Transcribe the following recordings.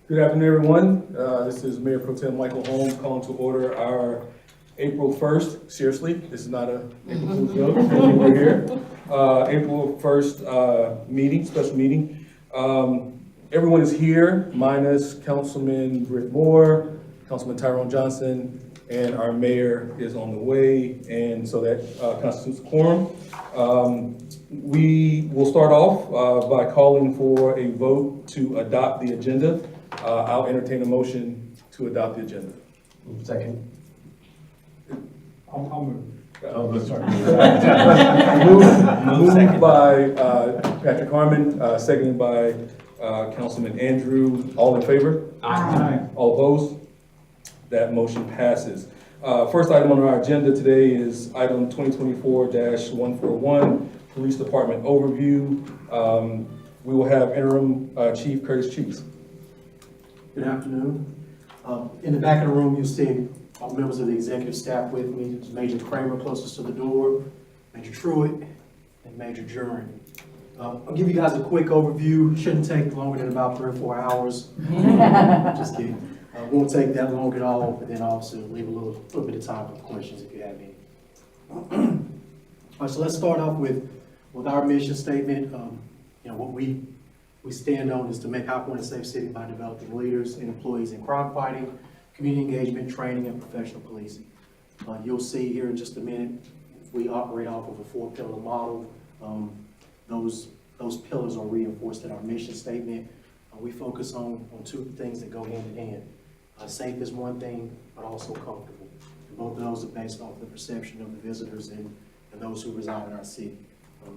Good afternoon, everyone. This is Mayor Pro Tem Michael Holmes calling to order our April 1st. Seriously, this is not a April Fool's joke. We're here. April 1st meeting, special meeting. Everyone is here, minus Councilman Britt Moore, Councilman Tyrone Johnson, and our mayor is on the way, and so that constitutes a quorum. We will start off by calling for a vote to adopt the agenda. I'll entertain a motion to adopt the agenda. Second. I'll move. Moved by Patrick Harmon, seconded by Councilman Andrew. All in favor? Aye. All opposed? That motion passes. First item on our agenda today is item 2024-141, Police Department Overview. We will have Interim Chief Curtis Cheeks. Good afternoon. In the back of the room, you'll see all members of the executive staff with me. There's Major Kramer closest to the door, Major Truitt, and Major Jurin. I'll give you guys a quick overview. Shouldn't take longer than about 3 or 4 hours. Just kidding. Won't take that long at all, but then obviously leave a little bit of time for questions if you have any. All right, so let's start off with our mission statement. What we stand on is to make High Point a safe city by developing leaders and employees in crime fighting, community engagement, training, and professional policing. You'll see here in just a minute, we operate off of a 4-pillar model. Those pillars are reinforced in our mission statement. We focus on 2 things that go hand in hand. Safe is one thing, but also comfortable. And both of those are based off the perception of the visitors and those who reside in our city.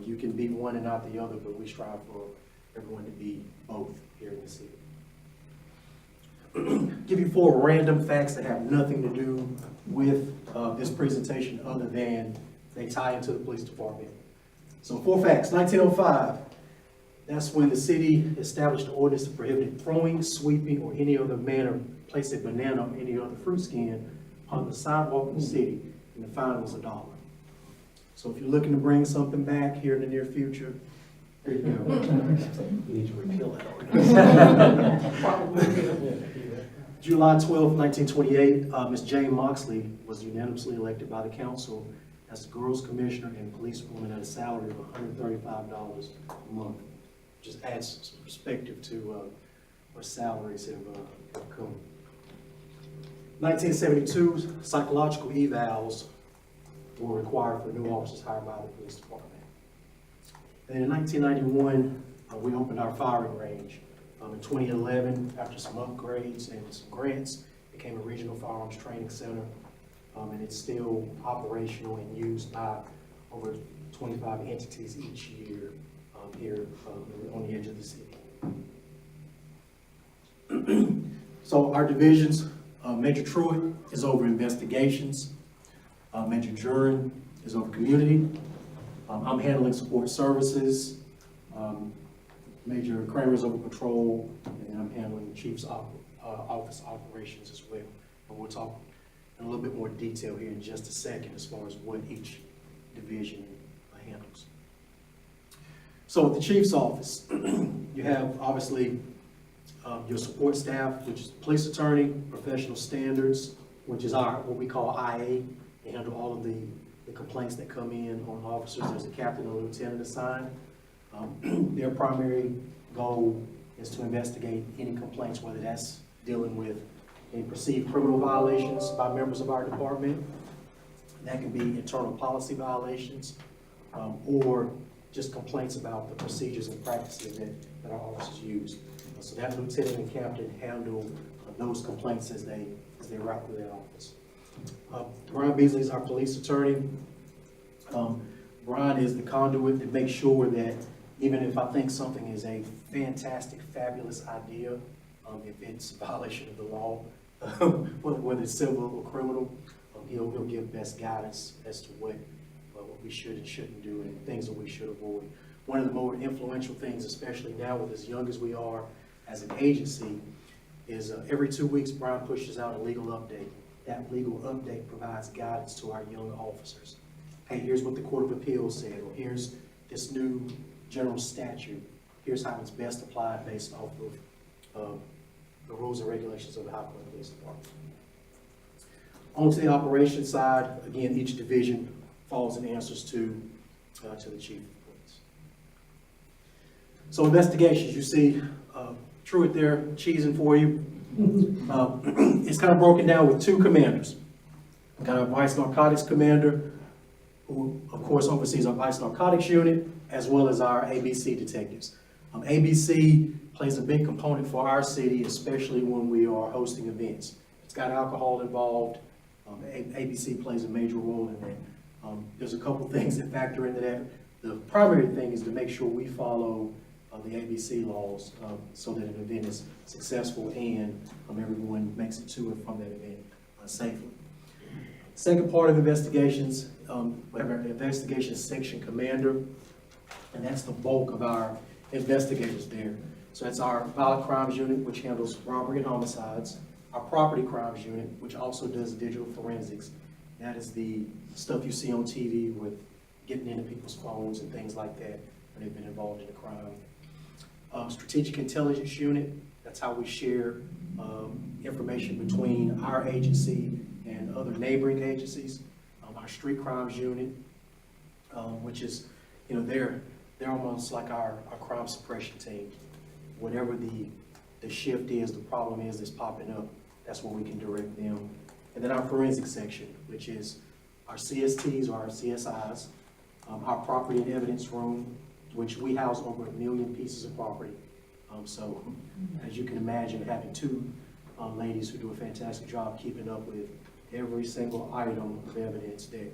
You can be one and not the other, but we strive for everyone to be both here in the city. Give you 4 random facts that have nothing to do with this presentation other than they tie into the police department. So 4 facts. 1905, that's when the city established an ordinance to prohibit throwing, sweeping, or any other manner placing a banana or any other fruit skin on the sidewalk of the city, and the fine was $1. So if you're looking to bring something back here in the near future, there you go. You need to repeal that ordinance. July 12, 1928, Ms. Jane Moxley was unanimously elected by the council as the Girls Commissioner and policewoman at a salary of $135 a month. Just adds some perspective to what salaries have come. 1972, psychological evals were required for new officers hired by the police department. And in 1991, we opened our firing range. In 2011, after some upgrades and some grants, it became a regional firearms training center, and it's still operational and used by over 25 entities each year here on the edge of the city. So our divisions, Major Truitt is over investigations, Major Jurin is over community, I'm handling support services, Major Kramer is over patrol, and I'm handling the Chief's office operations as well. And we'll talk in a little bit more detail here in just a second as far as what each division handles. So at the Chief's office, you have obviously your support staff, which is police attorney, professional standards, which is what we call IA. They handle all of the complaints that come in on officers. There's a captain and a lieutenant assigned. Their primary goal is to investigate any complaints, whether that's dealing with any perceived criminal violations by members of our department. That can be internal policy violations, or just complaints about the procedures and practices that our officers use. So that lieutenant and captain handle those complaints as they route through their office. Brian Beasley is our police attorney. Brian is the conduit that makes sure that even if I think something is a fantastic, fabulous idea, if it's a violation of the law, whether it's civil or criminal, he'll give best guidance as to what we should and shouldn't do and things that we should avoid. One of the more influential things, especially now with as young as we are as an agency, is every 2 weeks Brian pushes out a legal update. That legal update provides guidance to our young officers. Hey, here's what the Court of Appeals said, or here's this new general statute. Here's how it's best applied based off of the rules and regulations of the High Point Police Department. On to the operations side, again, each division falls and answers to the chief of police. So investigations, you see Truett there cheesing for you. It's kind of broken down with two commanders. We've got our Vice Narcotics Commander, who of course oversees our Vice Narcotics Unit, as well as our ABC detectives. ABC plays a big component for our city, especially when we are hosting events. It's got alcohol involved. ABC plays a major role in that. There's a couple things that factor into that. The primary thing is to make sure we follow the ABC laws so that an event is successful and everyone makes it to and from that event safely. Second part of investigations, we have our investigations section commander, and that's the bulk of our investigators there. So that's our violent crimes unit, which handles robbery and homicides, our property crimes unit, which also does digital forensics. That is the stuff you see on TV with getting into people's phones and things like that when they've been involved in a crime. Strategic intelligence unit, that's how we share information between our agency and other neighboring agencies. Our street crimes unit, which is, they're almost like our crime suppression team. Whatever the shift is, the problem is that's popping up, that's where we can direct them. And then our forensic section, which is our CSTs or our CSIs, our property and evidence room, which we house over 1 million pieces of property. So as you can imagine, having two ladies who do a fantastic job keeping up with every single item of evidence that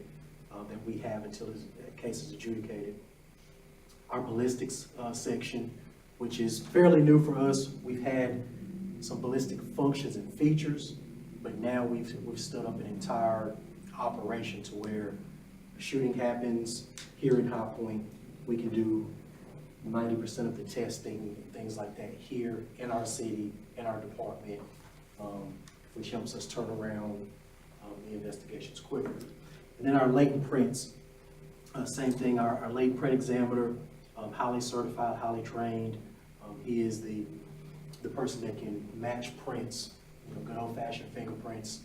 we have until the case is adjudicated. Our ballistics section, which is fairly new for us. We've had some ballistic functions and features, but now we've stood up an entire operation to where a shooting happens here in High Point. We can do 90% of the testing, things like that here in our city, in our department, which helps us turn around the investigations quicker. And then our latent prints, same thing, our latent print examiner, highly certified, highly trained. He is the person that can match prints, good old-fashioned fingerprints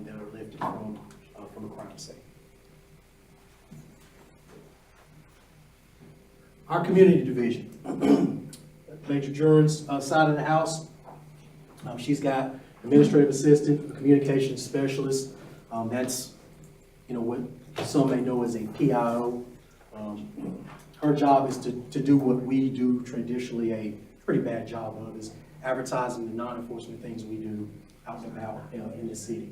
that are lifted from a crime scene. Our community division, Major Jern's side of the house, she's got administrative assistant, a communications specialist. That's, what some may know as a PIO. Her job is to do what we do traditionally a pretty bad job of, is advertising the non-enforcement things we do out and about in the city.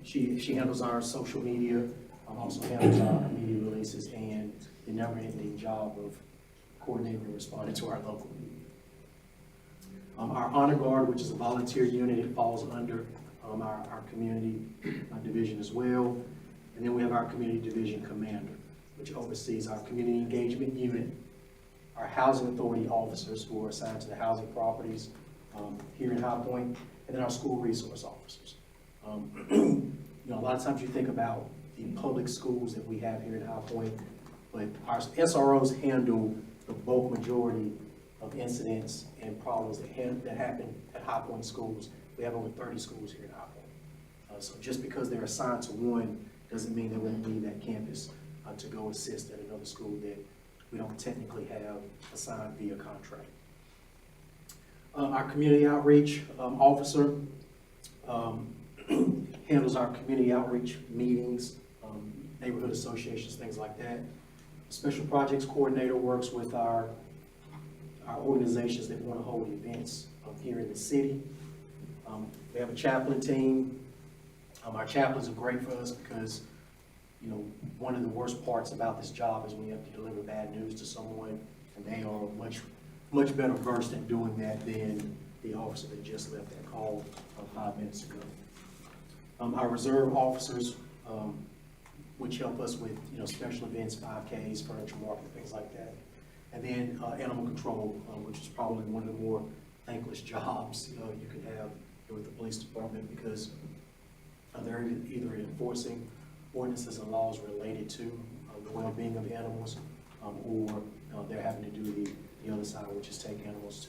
She handles our social media, also handles our media releases, and the never-ending job of coordinating and responding to our local media. Our Honor Guard, which is a volunteer unit, it falls under our community division as well. And then we have our community division commander, which oversees our community engagement unit, our housing authority officers who are assigned to the housing properties here in High Point, and then our school resource officers. A lot of times you think about the public schools that we have here in High Point, but our SROs handle the bulk majority of incidents and problems that happen at High Point schools. We have over 30 schools here in High Point. So just because they're assigned to one doesn't mean they won't leave that campus to go assist at another school that we don't technically have assigned via contract. Our community outreach officer handles our community outreach meetings, neighborhood associations, things like that. Special projects coordinator works with our organizations that want to hold events here in the city. We have a chaplain team. Our chaplains are great for us because, one of the worst parts about this job is when you have to deliver bad news to someone, and they are much better versed at doing that than the officer that just left that call 5 minutes ago. Our reserve officers, which help us with special events, 5Ks, furniture market, things like that. And then animal control, which is probably one of the more thankless jobs you could have with the police department, because they're either enforcing ordinances and laws related to the well-being of animals, or they're having to do the other side, which is take animals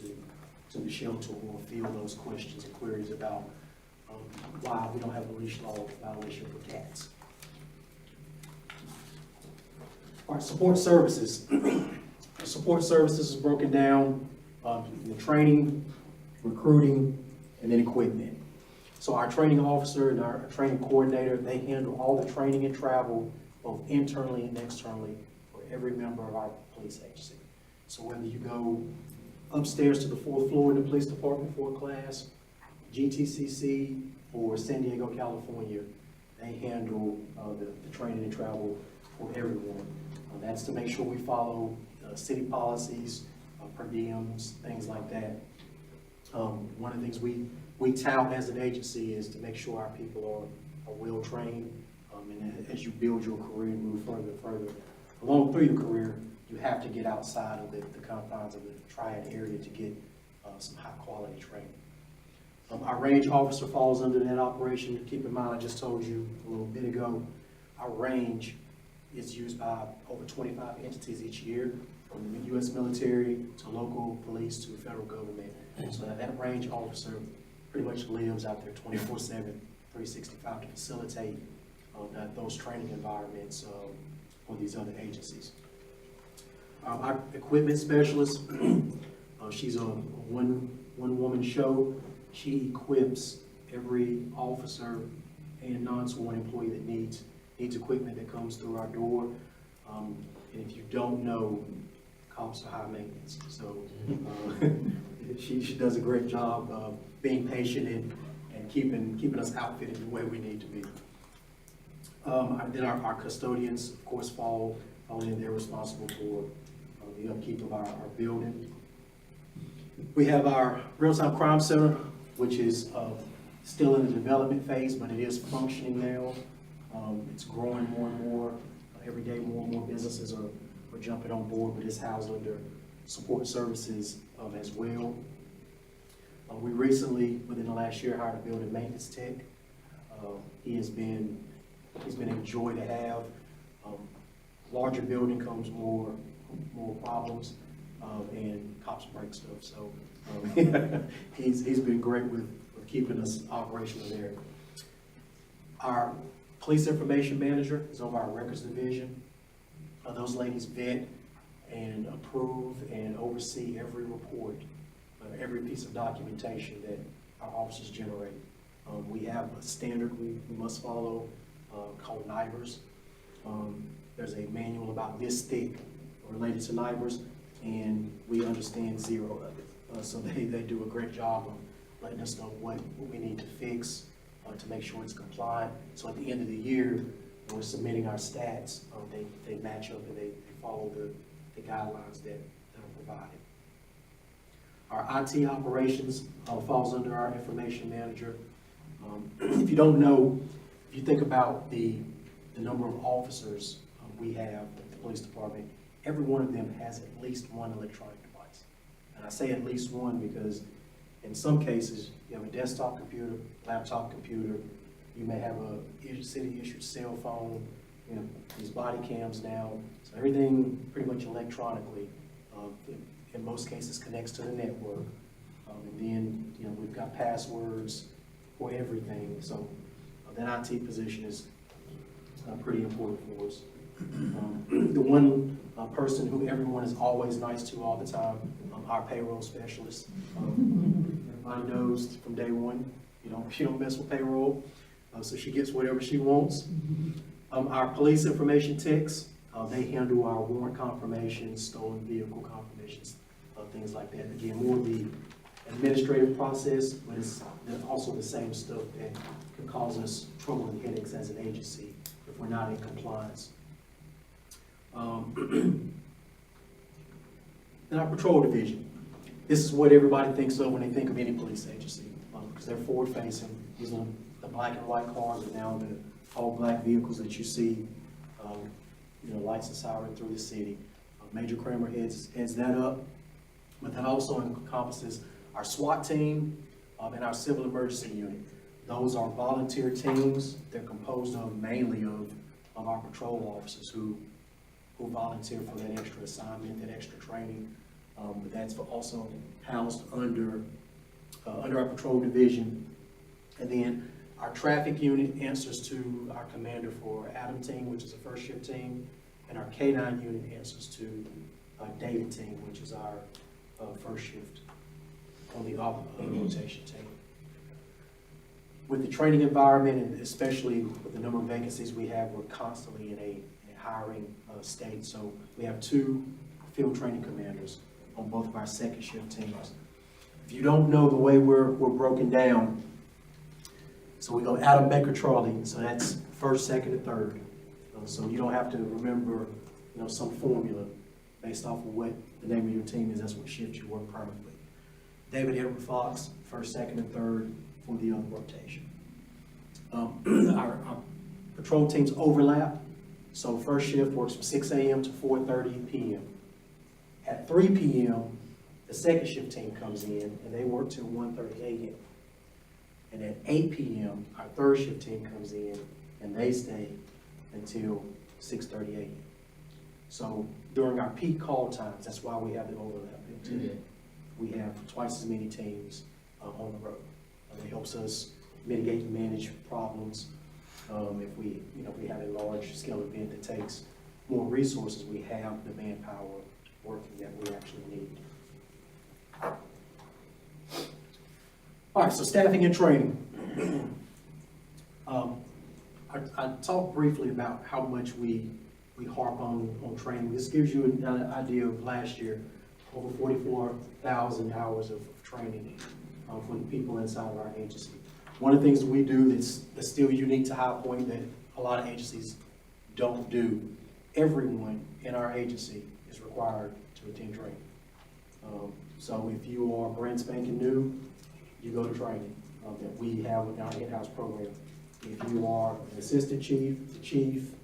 to to the shelter will field those questions and queries about why we don't have a leash law violation for cats. All right, support services. Support services is broken down in training, recruiting, and then equipment. So our training officer and our training coordinator, they handle all the training and travel, both internally and externally, for every member of our police agency. So whether you go upstairs to the 4th floor in the police department for a class, GTCC, or San Diego, California, they handle the training and travel for everyone. That's to make sure we follow city policies, per diems, things like that. One of the things we tout as an agency is to make sure our people are well trained. And as you build your career and move further and further along through your career, you have to get outside of the confines of the triad area to get some high quality training. Our range officer falls under that operation. Keep in mind, I just told you a little bit ago, our range is used by over 25 entities each year, from the U.S. military to local police to federal government. So that range officer pretty much lives out there 24/7, 365 to facilitate those training environments for these other agencies. Our equipment specialist, she's a one-woman show. She equips every officer and non-sworn employee that needs equipment that comes through our door. And if you don't know, cops are high maintenance. So she does a great job of being patient and keeping us outfitted the way we need to be. Then our custodians, of course, fall in. They're responsible for the upkeep of our building. We have our real-time crime center, which is still in the development phase, but it is functioning now. It's growing more and more. Every day, more and more businesses are jumping on board, but it's housed under support services as well. We recently, within the last year, hired a building maintenance tech. He's been a joy to have. Larger building comes more problems, and cops break stuff. So he's been great with keeping us operational there. Our police information manager is over our records division. Those ladies vet and approve and oversee every report, every piece of documentation that our officers generate. We have a standard we must follow called NIBRS. There's a manual about this thick related to NIBRS, and we understand 0 of it. So they do a great job of letting us know what we need to fix to make sure it's compliant. So at the end of the year, when we're submitting our stats, they match up and they follow the guidelines that are provided. Our IT operations falls under our information manager. If you don't know, if you think about the number of officers we have at the police department, every one of them has at least one electronic device. And I say at least one because in some cases, you have a desktop computer, laptop computer, you may have a city-issued cell phone, these body cams now. So everything pretty much electronically, in most cases, connects to the network. And then, we've got passwords for everything. So that IT position is pretty important for us. The one person who everyone is always nice to all the time, our payroll specialist. Everybody knows from day one, she don't mess with payroll, so she gets whatever she wants. Our police information techs, they handle our warrant confirmations, stolen vehicle confirmations, things like that. Again, more the administrative process, but it's also the same stuff that can cause us trouble and headaches as an agency if we're not in compliance. And our patrol division. This is what everybody thinks of when they think of any police agency, because they're forward-facing. These are the black and white cars, and now the all-black vehicles that you see, lights and siren through the city. Major Kramer heads that up, but that also encompasses our SWAT team and our civil emergency unit. Those are volunteer teams. They're composed mainly of our patrol officers who volunteer for that extra assignment, that extra training. but that's also housed under our patrol division. And then our traffic unit answers to our commander for Adam team, which is a first shift team, and our K-9 unit answers to David team, which is our first shift on the rotation team. With the training environment, and especially with the number of vacancies we have, we're constantly in a hiring state. So we have 2 field training commanders on both of our second shift teams. If you don't know the way we're broken down, so we go Adam, Baker, Charlie, so that's first, second, and third. So you don't have to remember, some formula based off of what the name of your team is. That's what shift you work permanently. David, Edward, Fox, first, second, and third for the rotation. Our patrol teams overlap. So first shift works from 6 a.m. to 4:30 p.m. At 3 p.m., the second shift team comes in, and they work till 1:30 a.m. And at 8 p.m., our third shift team comes in, and they stay until 6:30 a.m. So during our peak call times, that's why we have the overlap built in. We have twice as many teams on the road. It helps us mitigate and manage problems. If we have a large scale event that takes more resources, we have the manpower working that we actually need. All right, so staffing and training. I talked briefly about how much we harp on training. This gives you an idea of last year, over 44,000 hours of training for the people inside of our agency. One of the things that we do that's still unique to High Point that a lot of agencies don't do, everyone in our agency is required to attend training. So if you are brand spanking new, you go to training that we have with our in-house program. If you are an assistant chief, the chief,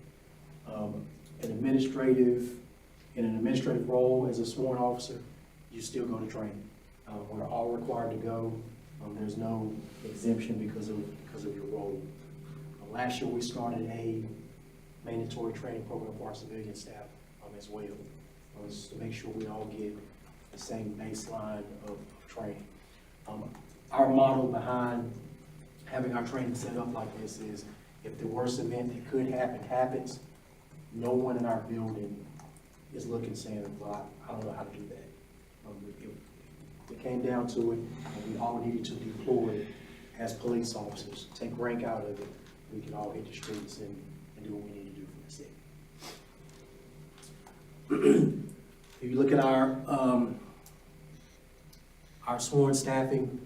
in an administrative role as a sworn officer, you still go to training. We're all required to go. There's no exemption because of your role. Last year we started a mandatory training program for our civilian staff as well, to make sure we all get the same baseline of training. Our model behind having our training set up like this is if the worst event that could happen happens, no one in our building is looking saying, well, I don't know how to do that. If it came down to it, and we all needed to deploy as police officers, take rank out of it, we can all hit the streets and do what we need to do for the city. If you look at our sworn staffing,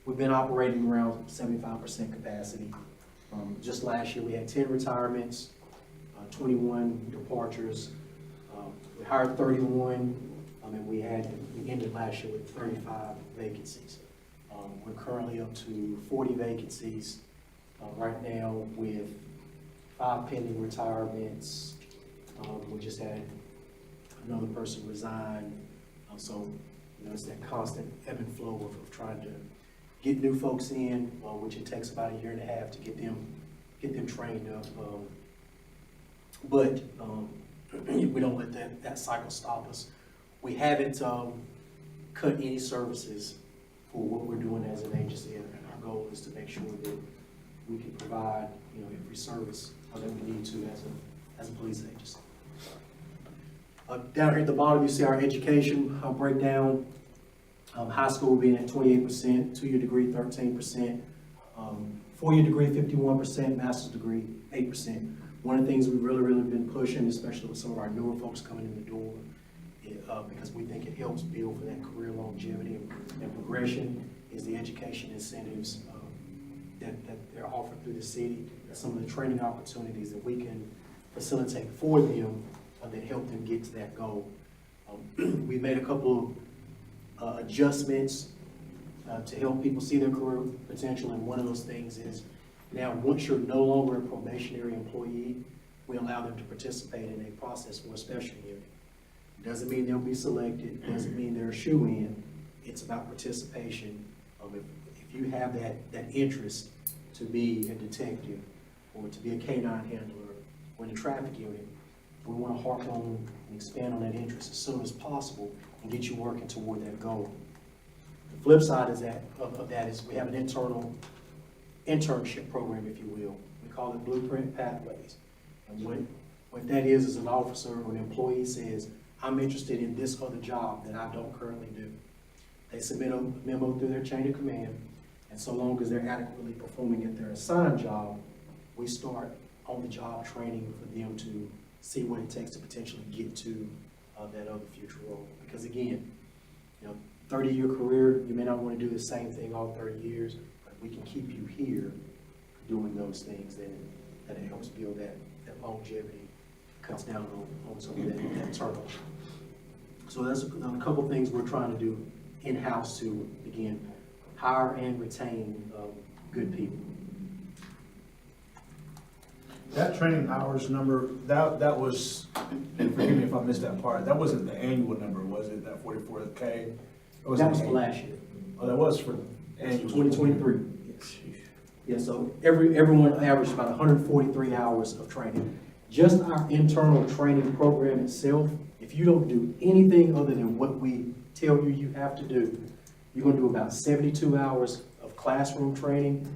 we've been operating around 75% capacity. Just last year, we had 10 retirements, 21 departures. We hired 31, and we ended last year with 35 vacancies. We're currently up to 40 vacancies right now with 5 pending retirements. We just had another person resign. So it's that constant ebb and flow of trying to get new folks in, which it takes about 1.5 years to get them trained up. But we don't let that cycle stop us. We haven't cut any services for what we're doing as an agency, and our goal is to make sure that we can provide every service that we need to as a police agency. Down here at the bottom, you see our education breakdown. High school being at 28%, 2-year degree 13%, 4-year degree 51%, master's degree 8%. One of the things we've really been pushing, especially with some of our newer folks coming in the door, because we think it helps build for that career longevity and progression, is the education incentives that they're offered through the city, some of the training opportunities that we can facilitate for them that help them get to that goal. We've made a couple of adjustments to help people see their career potential, and one of those things is now once you're no longer a probationary employee, we allow them to participate in a process for a special unit. Doesn't mean they'll be selected, doesn't mean they're a shoo-in. It's about participation. If you have that interest to be a detective or to be a K-9 handler or in a traffic unit, we want to harp on and expand on that interest as soon as possible and get you working toward that goal. The flip side is of that is we have an internal internship program, if you will. We call it Blueprint Pathways. And what that is an officer or an employee says, I'm interested in this other job that I don't currently do. They submit a memo through their chain of command, and so long as they're adequately performing at their assigned job, we start on-the-job training for them to see what it takes to potentially get to that other future role. Because again, 30-year career, you may not want to do the same thing all 30 years, but if we can keep you here doing those things, then it helps build that longevity, cuts down on some of that turnover. So that's a couple things we're trying to do in-house to, again, hire and retain good people. That training hours number, that was, and forgive me if I missed that part, that wasn't the annual number, was it, that 44K? That was for last year. Oh, that was for annual. 2023. Yes. Yeah, so everyone averaged about 143 hours of training. Just our internal training program itself, if you don't do anything other than what we tell you you have to do, you're gonna do about 72 hours of classroom training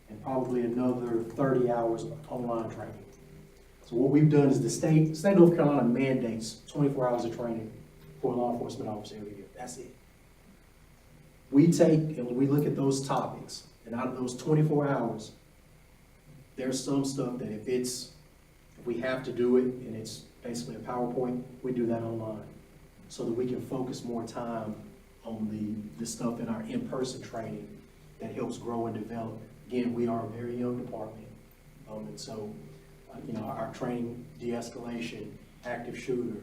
and probably another 30 hours of online training. So what we've done is the state of North Carolina mandates 24 hours of training for a law enforcement officer every year. That's it. We take and we look at those topics, and out of those 24 hours, there's some stuff that if we have to do it and it's basically a PowerPoint, we do that online so that we can focus more time on the stuff in our in-person training that helps grow and develop. Again, we are a very young department, and so our training, de-escalation, active shooter,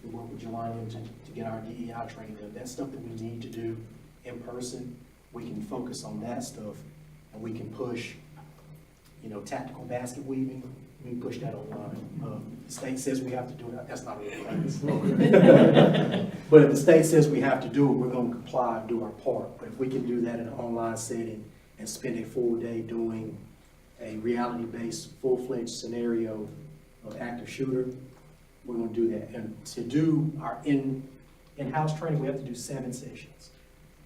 we work with Jelani to get our DEI training done. That's stuff that we need to do in person. We can focus on that stuff, and we can push, tactical basket weaving. We can push that online. The state says we have to do it. That's not really right. But if the state says we have to do it, we're going to comply and do our part. But if we can do that in an online setting and spend a full day doing a reality-based, full-fledged scenario of active shooter, we're going to do that. And to do our in-house training, we have to do 7 sessions.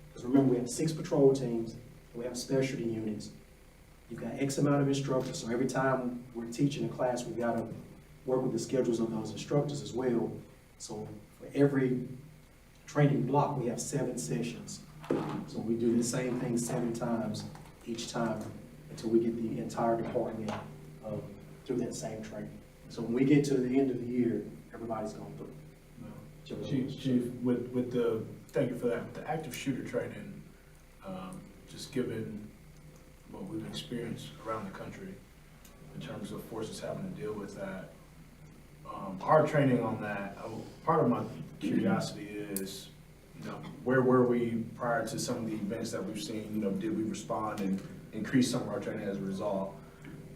Because remember, we have 6 patrol teams, and we have specialty units. You've got X amount of instructors, so every time we're teaching a class, we've got to work with the schedules of those instructors as well. So for every training block, we have 7 sessions. So we do the same thing 7 times each time until we get the entire department through that same training. So when we get to the end of the year, everybody's gone through. Chief, with the, thank you for that, the active shooter training, just given what we've experienced around the country in terms of forces having to deal with that, our training on that, part of my curiosity is, where were we prior to some of the events that we've seen? Did we respond and increase some of our training as a result?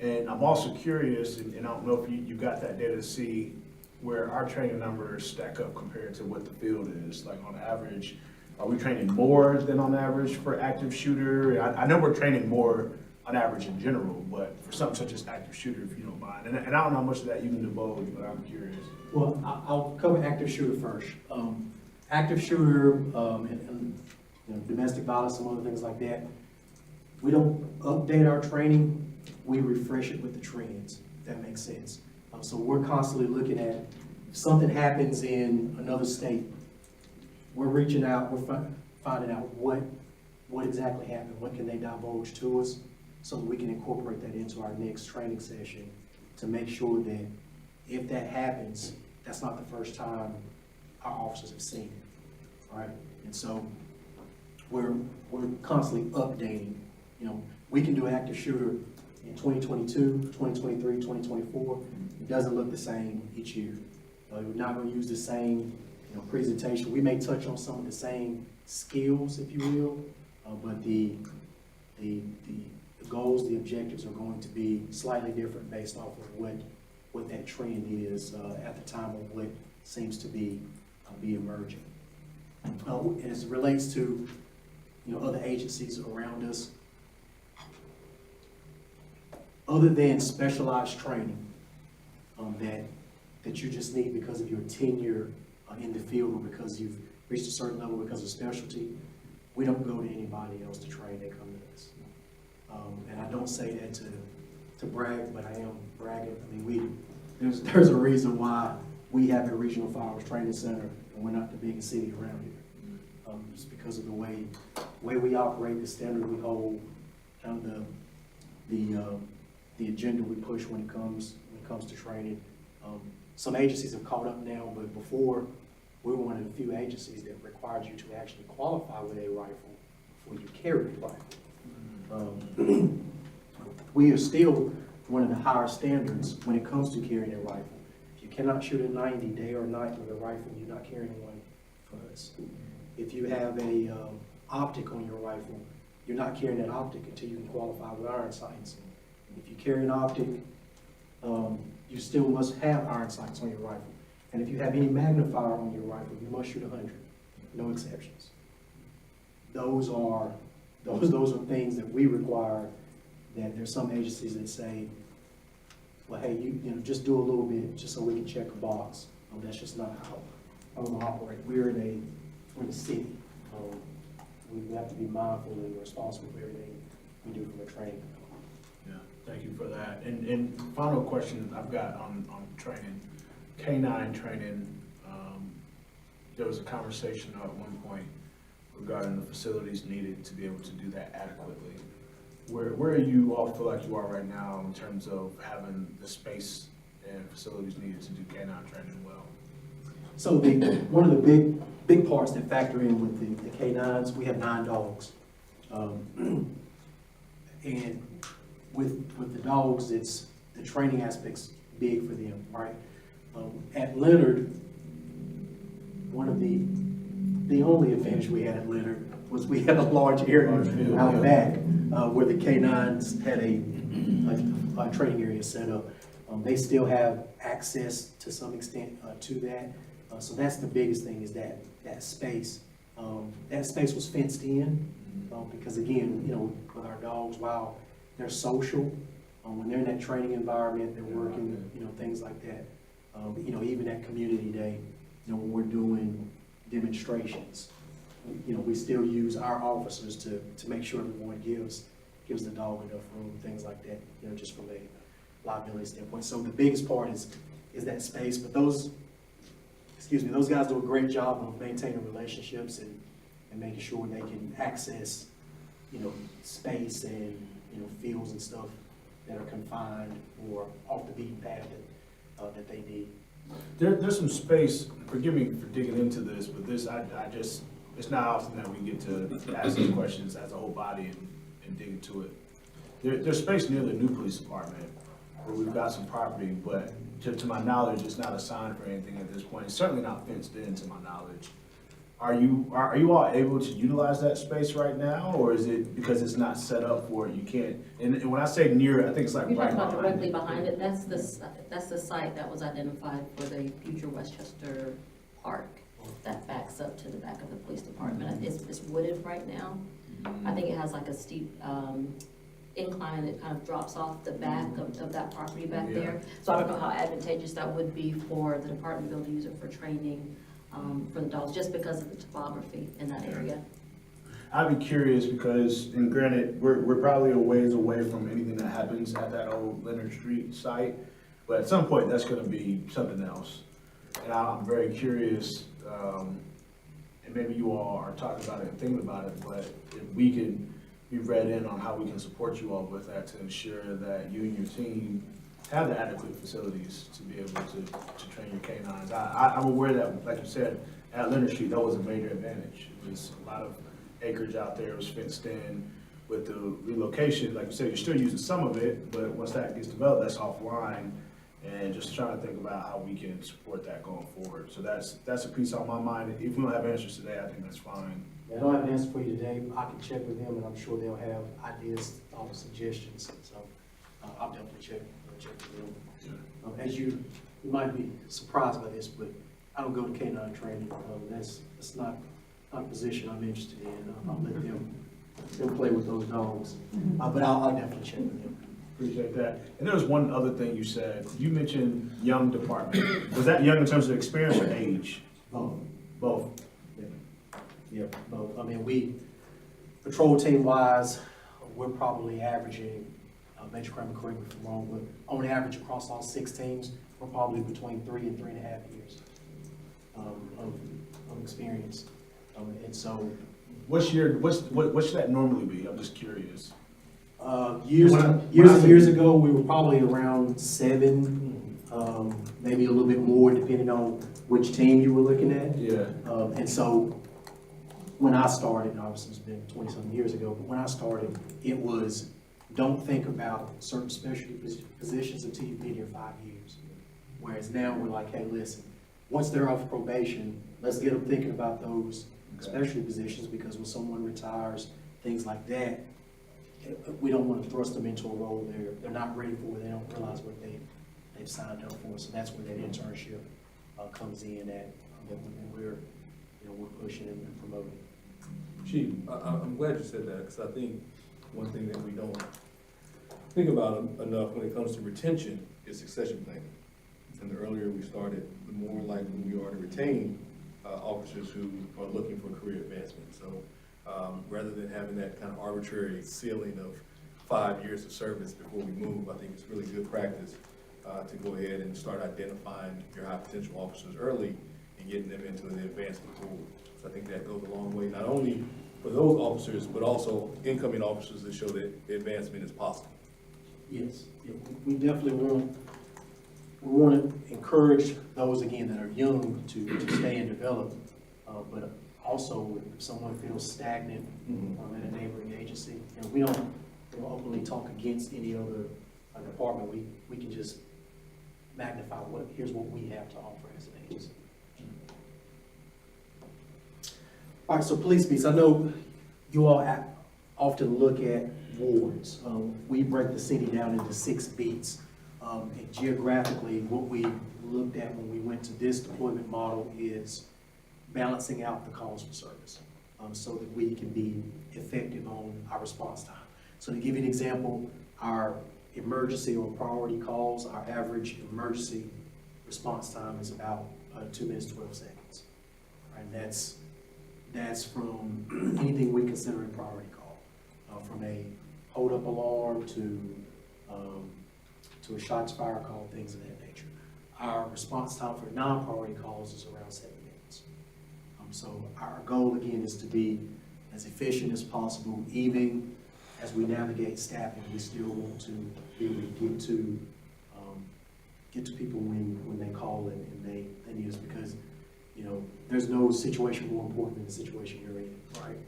And I'm also curious, and I don't know if you got that data to see where our training numbers stack up compared to what the field is. Like on average, are we training more than on average for active shooter? I know we're training more on average in general, but for something such as active shooter, if you don't mind. And I don't know how much of that you can divulge, but I'm curious. Well, I'll cover active shooter first. Active shooter and domestic violence, some other things like that. We don't update our training, we refresh it with the trends, if that makes sense. So we're constantly looking at if something happens in another state, we're reaching out, we're finding out what exactly happened, what can they divulge to us, so that we can incorporate that into our next training session to make sure that if that happens, that's not the first time our officers have seen it, right? And so we're constantly updating. We can do active shooter in 2022, 2023, 2024. It doesn't look the same each year. We're not going to use the same presentation. We may touch on some of the same skills, if you will, but the goals, the objectives are going to be slightly different based off of what that trend is at the time of what seems to be emerging. As it relates to other agencies around us, other than specialized training that you just need because of your tenure in the field or because you've reached a certain level because of specialty, we don't go to anybody else to train, they come to us. And I don't say that to brag, but I am bragging. I mean, there's a reason why we have a regional firearms training center, and we're not the biggest city around here. It's because of the way we operate, the standard we hold, kind of the agenda we push when it comes to training. Some agencies have caught up now, but before, we were one of the few agencies that required you to actually qualify with a rifle before you carried a rifle. We are still one of the higher standards when it comes to carrying a rifle. If you cannot shoot at 90 day or night with a rifle, you're not carrying one for us. If you have a optic on your rifle, you're not carrying that optic until you can qualify with iron sights. If you carry an optic, you still must have iron sights on your rifle. And if you have any magnifier on your rifle, you must shoot 100, no exceptions. Those are things that we require, that there's some agencies that say, well, hey, you know, just do a little bit just so we can check a box. That's just not how we operate. We're in a city. We have to be mindful and responsible for everything we do from a training. Yeah, thank you for that. And final question I've got on training, K9 training. There was a conversation at one point regarding the facilities needed to be able to do that adequately. Where do you all feel like you are right now in terms of having the space and facilities needed to do K9 training well? So one of the big parts that factor in with the K9s, we have 9 dogs. And with the dogs, it's the training aspect's big for them, right? At Leonard, one of the only advantage we had at Leonard was we had a large area out back where the K9s had a training area set up. They still have access to some extent to that. So that's the biggest thing, is that space. That space was fenced in because, again, you know, with our dogs, while they're social, when they're in that training environment, they're working, you know, things like that. You know, even at community day, you know, when we're doing demonstrations, you know, we still use our officers to make sure everyone gives the dog enough room, things like that, you know, just from a liability standpoint. So the biggest part is that space, but those guys do a great job of maintaining relationships and making sure they can access, you know, space and, you know, fields and stuff that are confined or off the beaten path that they need. There's some space, forgive me for digging into this, but it's not often that we get to ask these questions as a whole body and dig into it. There's space near the new police department where we've got some property, but to my knowledge, it's not assigned for anything at this point. It's certainly not fenced in, to my knowledge. Are you all able to utilize that space right now, or is it because it's not set up for it, you can't? And when I say near, I think it's like You're right talking about behind directly it. behind it, that's the site that was identified for the future Westchester Park that backs up to the back of the police department. It's wooded right now. I think it has like a steep incline that kind of drops off the back of that property back there. So I don't know how advantageous that would be for the department to be able to use it for training for the dogs, just because of the topography in that area. I'd be curious because, and granted, we're probably a ways away from anything that happens at that old Leonard Street site, but at some point that's gonna be something else. And I'm very curious, and maybe you all are talking about it and thinking about it, but if we can be read in on how we can support you all with that to ensure that you and your team have the adequate facilities to be able to train your canines. I'm aware that, like you said, at Leonard Street, that was a major advantage. It was a lot of acreage out there, it was fenced in. With the relocation, like you said, you're still using some of it, but once that gets developed, that's offline. And just trying to think about how we can support that going forward. So that's a piece on my mind. If we don't have answers today, I think that's fine. I don't have an answer for you today. I can check with them, and I'm sure they'll have ideas, suggestions. So I'll definitely check with them. As you might be surprised by this, but I don't go to K9 training. That's not a position I'm interested in. I'll let them play with those dogs. But I'll definitely check with them. Appreciate that. And there was one other thing you said. You mentioned young department. Was that young in terms of experience or age? Both. Both. Yeah. Yep, no, I mean, patrol team wise, we're probably averaging, Major Kramer, correct me if I'm wrong, but on average across all 6 teams, we're probably between 3 and 3.5 years of experience. And so, What should that normally be? I'm just curious. years When I- and when I say- years ago, we were probably around 7, maybe a little bit more, depending on which team you were looking at. Yeah. And so, when I started, and obviously it's been 20-something years ago, but when I started, it was, don't think about certain specialty positions until you've been here 5 years. Whereas now, we're like, hey, listen, once they're off probation, let's get them thinking about those specialty positions, because when someone retires, things like that, we don't want to thrust them into a role they're not ready for, they don't realize what they've signed up for. So that's where that internship comes in at, and we're pushing and promoting. Chief, I'm glad you said that, because I think one thing that we don't think about enough when it comes to retention is succession planning. And the earlier we started, the more likely we are to retain officers who are looking for career advancement. So rather than having that kind of arbitrary ceiling of 5 years of service before we move, I think it's really good practice to go ahead and start identifying your high potential officers early and getting them into the advancement pool. So I think that goes a long way, not only for those officers, but also incoming officers that show that advancement is possible. Yes, yeah, we definitely want to encourage those, again, that are young to stay and develop, but also if someone feels stagnant at a neighboring agency, we don't openly talk against any other department. We can just magnify here's what we have to offer as an agency. All right, so police beats. I know you all often look at wards. We break the city down into 6 beats. And geographically, what we looked at when we went to this deployment model is balancing out the calls for service so that we can be effective on our response time. So to give you an example, our emergency or priority calls, our average emergency response time is about 2 minutes, 12 seconds. Right? And that's from anything we consider a priority call, from a hold-up alarm to a shots fired call, things of that nature. Our response time for non-priority calls is around 7 minutes. So our goal, again, is to be as efficient as possible, even as we navigate staffing. We still want to be able to get to people when they call and they need us, because there's no situation more important than the situation you're in, right?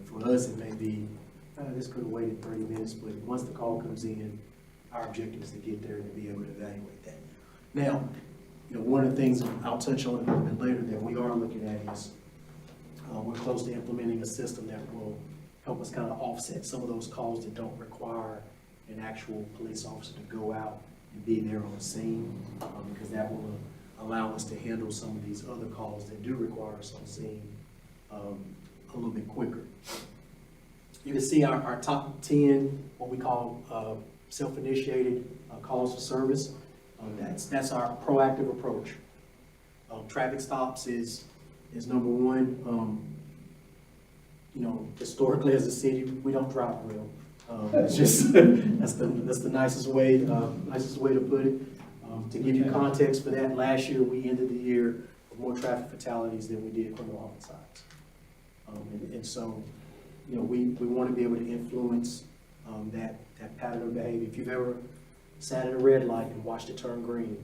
For us, it may be, this could have waited 30 minutes, but once the call comes in, our objective is to get there and to be able to evaluate that. Now, one of the things I'll touch on a little bit later that we are looking at is we're close to implementing a system that will help us kind of offset some of those calls that don't require an actual police officer to go out and be there on the scene, because that will allow us to handle some of these other calls that do require us on scene a little bit quicker. You can see our top 10, what we call self-initiated calls for service. That's our proactive approach. Traffic stops is number 1. Historically as a city, we don't drive well. It's just that's the nicest way to put it. To give you context for that, last year we ended the year with more traffic fatalities than we did criminal homicides. And so, we want to be able to influence that pattern of behavior. If you've ever sat at a red light and watched it turn green,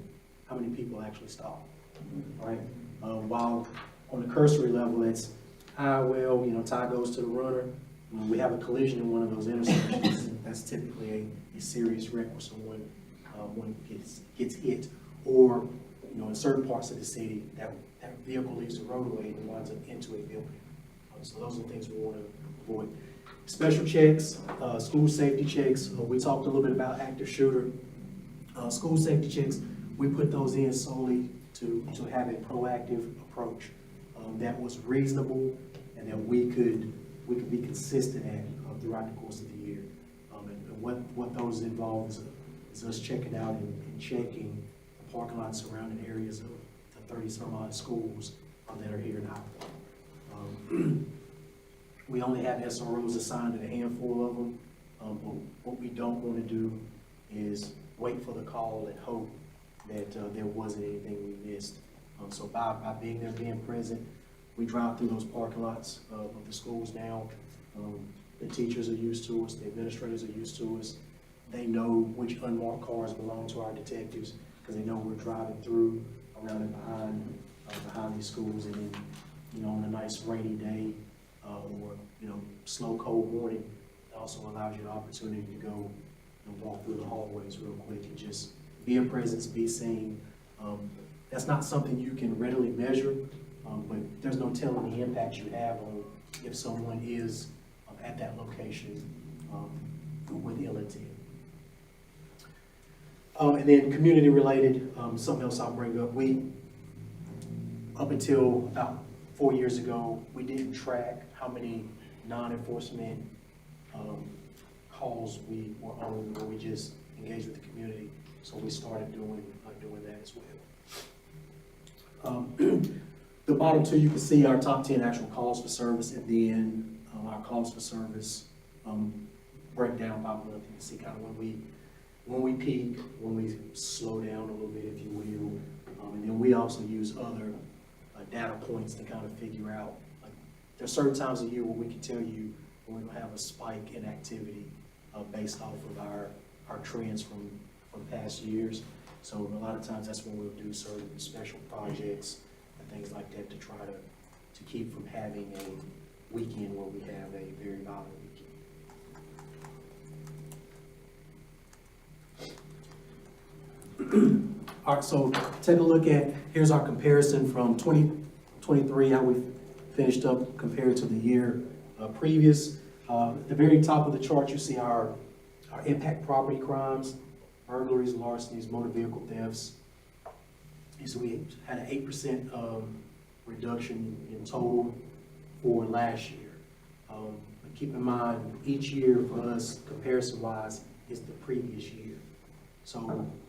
how many people actually stop? Right? While on the cursory level, it's, tie goes to the runner. When we have a collision in one of those intersections, that's typically a serious wreck where someone gets hit, or in certain parts of the city, that vehicle leaves the roadway and winds up into a building. So those are the things we want to avoid. Special checks, school safety checks. We talked a little bit about active shooter. School safety checks, we put those in solely to have a proactive approach that was reasonable and that we could be consistent at throughout the course of the year. And what those involve is us checking out and checking the parking lots surrounding areas of the 30-some odd schools that are here in High Point. We only have SROs assigned to a handful of them, but what we don't want to do is wait for the call and hope that there wasn't anything we missed. So by being there, being present, we drive through those parking lots of the schools now. The teachers are used to us, the administrators are used to us. They know which unmarked cars belong to our detectives because they know we're driving through, around and behind these schools. And then, you know, on a nice rainy day or, you know, slow, cold morning, it also allows you the opportunity to go and walk through the hallways real quick and just be a presence, be seen. That's not something you can readily measure, but there's no telling the impact you have on if someone is at that location with ill intent. And then community related, something else I'll bring up. Up until about 4 years ago, we didn't track how many non-enforcement calls we were on, where we just engaged with the community. So we started doing that as well. The bottom two, you can see our top 10 actual calls for service, and then our calls for service break down by month. You can see kind of when we peak, when we slow down a little bit, if you will. And then we also use other data points to kind of figure out, like, there's certain times of year where we can tell you when we're gonna have a spike in activity based off of our trends from past years. So a lot of times that's when we'll do certain special projects and things like that to try to keep from having a weekend where we have a very violent weekend. All right, so take a look at, here's our comparison from 2023, how we finished up compared to the year previous. At the very top of the chart, you see our impact property crimes, burglaries, larcenies, motor vehicle thefts. And so we had an 8% reduction in total for last year. But keep in mind, each year for us, comparison-wise, is the previous year. So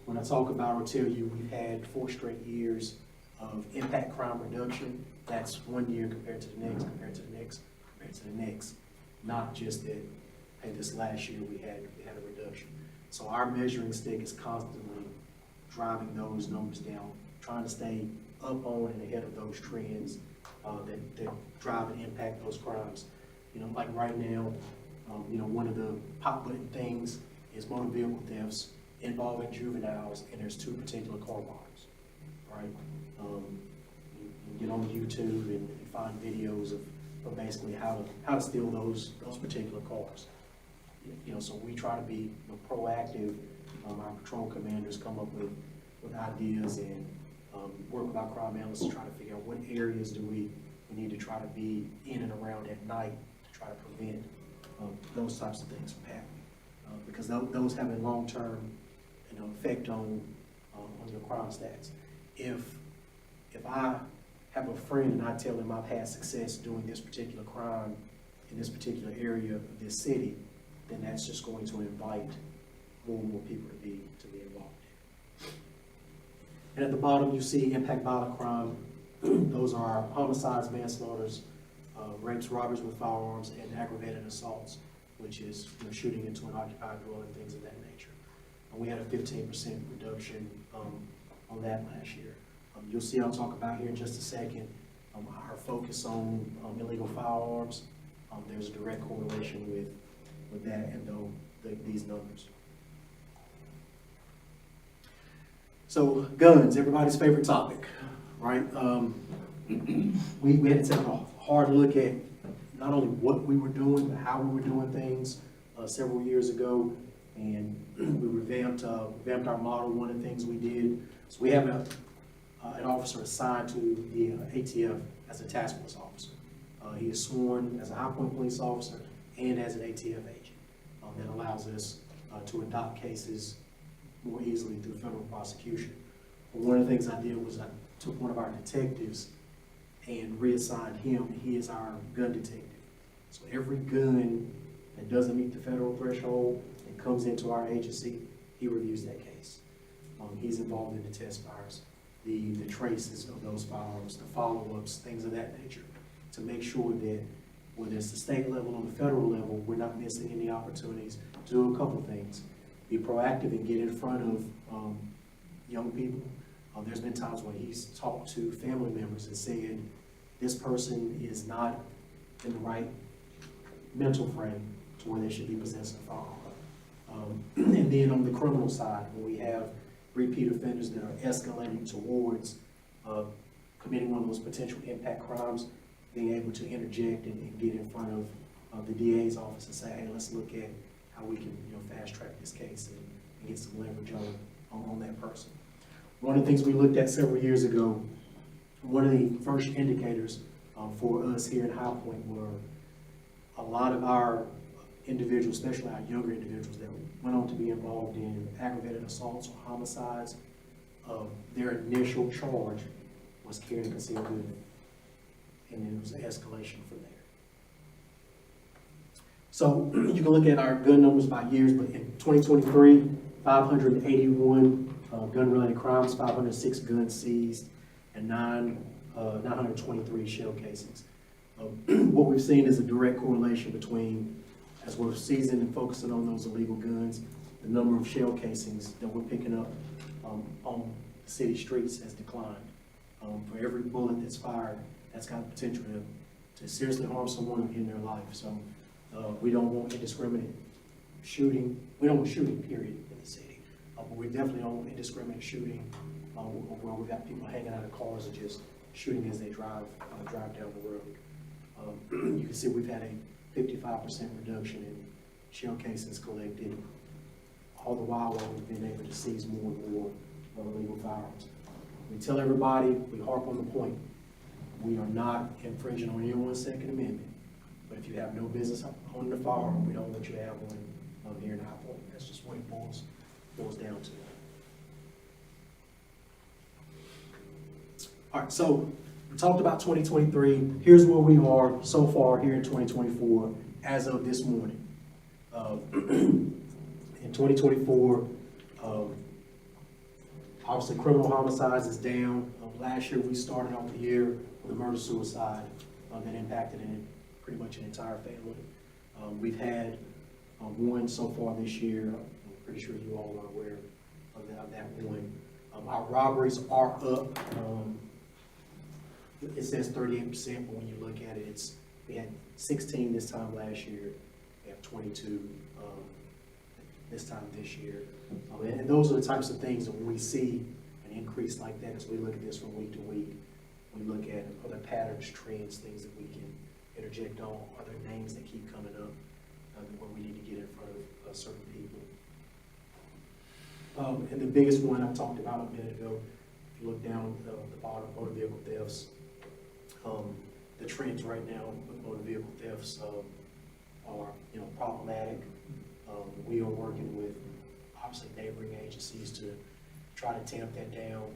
when I talk about or tell you we've had 4 straight years of impact crime reduction, that's 1 year compared to the next, compared to the next, compared to the next. Not just that, hey, this last year we had a reduction. So our measuring stick is constantly driving those numbers down, trying to stay up on and ahead of those trends that drive and impact those crimes. You know, like right now, you know, one of the hot button things is motor vehicle thefts involving juveniles, and there's 2 particular car models, right? You get on YouTube and find videos of basically how to steal those particular cars. You know, so we try to be proactive. Our patrol commanders come up with ideas and work with our crime analysts to try to figure out what areas do we need to try to be in and around at night to try to prevent those types of things from happening. Because those have a long-term, you know, effect on your crime stats. If I have a friend and I tell him I've had success doing this particular crime in this particular area of this city, then that's just going to invite more and more people to be involved in. And at the bottom, you see impact violent crime. Those are homicides, manslaughters, rapes, robberies with firearms, and aggravated assaults, which is, you know, shooting into an occupied dwelling, things of that nature. And we had a 15% reduction on that last year. You'll see I'll talk about here in just a second our focus on illegal firearms. There's a direct correlation with that and these numbers. So guns, everybody's favorite topic, right? We had to take a hard look at not only what we were doing, but how we were doing things several years ago. And we revamped our model. One of the things we did, so we have an officer assigned to the ATF as a task force officer. He is sworn as a High Point police officer and as an ATF agent. That allows us to adopt cases more easily through federal prosecution. But one of the things I did was I took one of our detectives and reassigned him. He is our gun detective. So every gun that doesn't meet the federal threshold and comes into our agency, he reviews that case. He's involved in the test fires, the traces of those firearms, the follow-ups, things of that nature. to make sure that whether it's the state level or the federal level, we're not missing any opportunities to do a couple things. Be proactive and get in front of young people. There's been times when he's talked to family members and said, this person is not in the right mental frame to where they should be possessing a firearm. And then on the criminal side, when we have repeat offenders that are escalating towards committing one of those potential impact crimes, being able to interject and get in front of the DA's office and say, hey, let's look at how we can fast track this case and get some leverage on that person. One of the things we looked at several years ago, one of the first indicators for us here at High Point were a lot of our individuals, especially our younger individuals that went on to be involved in aggravated assaults or homicides, their initial charge was carrying a concealed gun. And then it was an escalation from there. So you can look at our gun numbers by years, but in 2023, 581 gun-related crimes, 506 guns seized, and 923 shell casings. What we've seen is a direct correlation between, as we're seizing and focusing on those illegal guns, the number of shell casings that we're picking up on the city streets has declined. For every bullet that's fired, that's got the potential to seriously harm someone in their life. So we don't want indiscriminate shooting. We don't want shooting, period, in the city. But we definitely don't want indiscriminate shooting where we've got people hanging out of cars and just shooting as they drive down the road. You can see we've had a 55% reduction in shell casings collected, all the while we've been able to seize more and more illegal firearms. We tell everybody, we harp on the point, we are not infringing on anyone's Second Amendment, but if you have no business owning a firearm, we don't let you have one here in High Point. That's just what it boils down to. All right, so we talked about 2023. Here's where we are so far here in 2024 as of this morning. In 2024, obviously criminal homicides is down. Last year we started off the year with a murder-suicide that impacted pretty much an entire family. We've had one so far this year. I'm pretty sure you all are aware of that one. Our robberies are up. It says 38%, but when you look at it, we had 16 this time last year. We have 22 this time this year. And those are the types of things that when we see an increase like that, as we look at this from week to week, we look at other patterns, trends, things that we can interject on, other names that keep coming up where we need to get in front of certain people. And the biggest one I talked about a minute ago, if you look down the bottom, motor vehicle thefts, the trends right now with motor vehicle thefts are problematic. We are working with obviously neighboring agencies to try to tamp that down.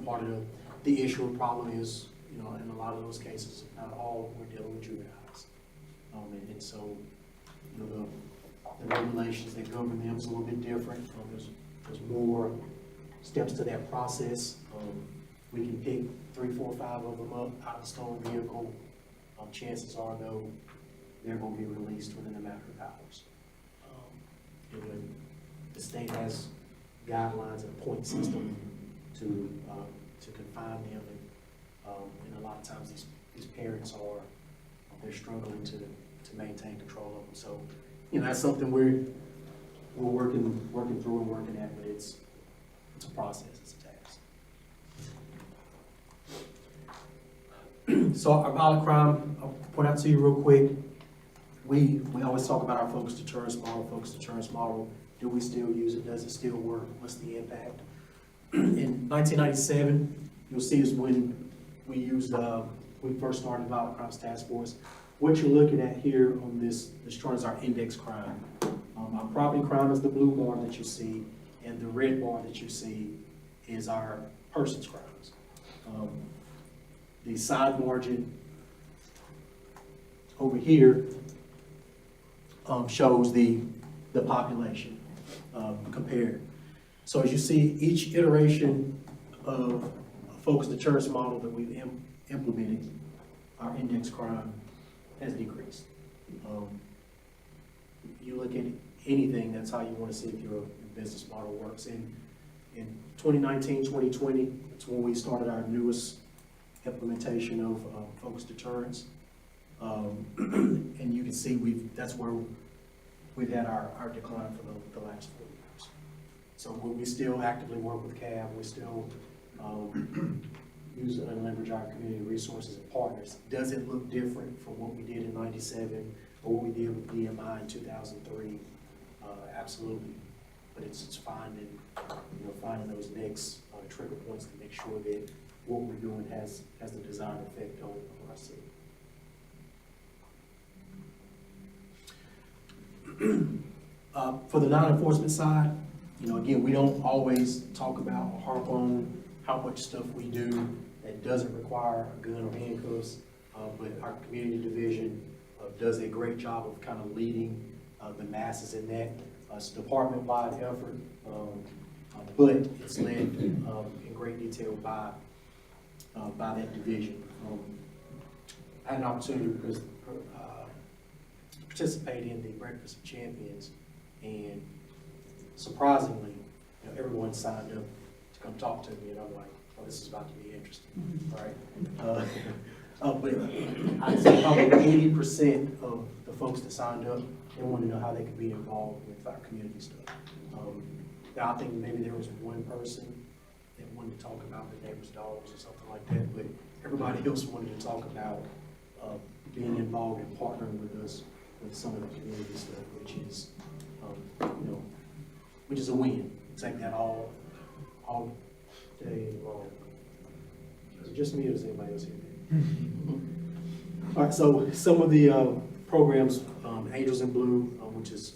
Part of the issue or problem is, in a lot of those cases, if not all, we're dealing with juveniles. And so, the regulations that govern them is a little bit different. There's more steps to that process. We can pick 3, 4, 5 of them up out of the stolen vehicle. Chances are, though, they're going to be released within a matter of hours. The state has guidelines and a point system to confine them, and a lot of times these parents they're struggling to maintain control of them. So, that's something we're working through and working at, but it's a process, it's a task. So our violent crime, I'll point out to you real quick. We always talk about our focus deterrence model. Do we still use it? Does it still work? What's the impact? In 1997, you'll see is when we first started Violent Crimes Task Force. What you're looking at here on this chart is our index crime. Our property crime is the blue bar that you see, and the red bar that you see is our persons crimes. The side margin over here shows the population compared. So as you see, each iteration of a focused deterrence model that we've implemented, our index crime has decreased. You look at anything, that's how you want to see if your business model works. In 2019, 2020, it's when we started our newest implementation of focused deterrence. And you can see that's where we've had our decline for the last 4 years. So we still actively work with CAB, we still use and leverage our community resources and partners. Does it look different from what we did in '97 or what we did with DMI in 2003? Absolutely. But it's finding those next trigger points to make sure that what we're doing has the desired effect on our city. For the non-enforcement side, again, we don't always talk about or harp on how much stuff we do that doesn't require a gun or handcuffs, but our community division does a great job of kind of leading the masses in that. It's a department-wide effort, but it's led in great detail by that division. I had an opportunity to participate in the Breakfast of Champions, and surprisingly, everyone signed up to come talk to me, and I'm like, oh, this is about to be interesting, right? But I'd say probably 80% of the folks that signed up, they wanted to know how they could be involved with our community stuff. Now, I think maybe there was one person that wanted to talk about the neighbor's dogs or something like that, but everybody else wanted to talk about being involved and partnering with us with some of the community stuff, which is a win. Take that all day long. Is it just me or is anybody else here? All right, so some of the programs, Angels in Blue, which is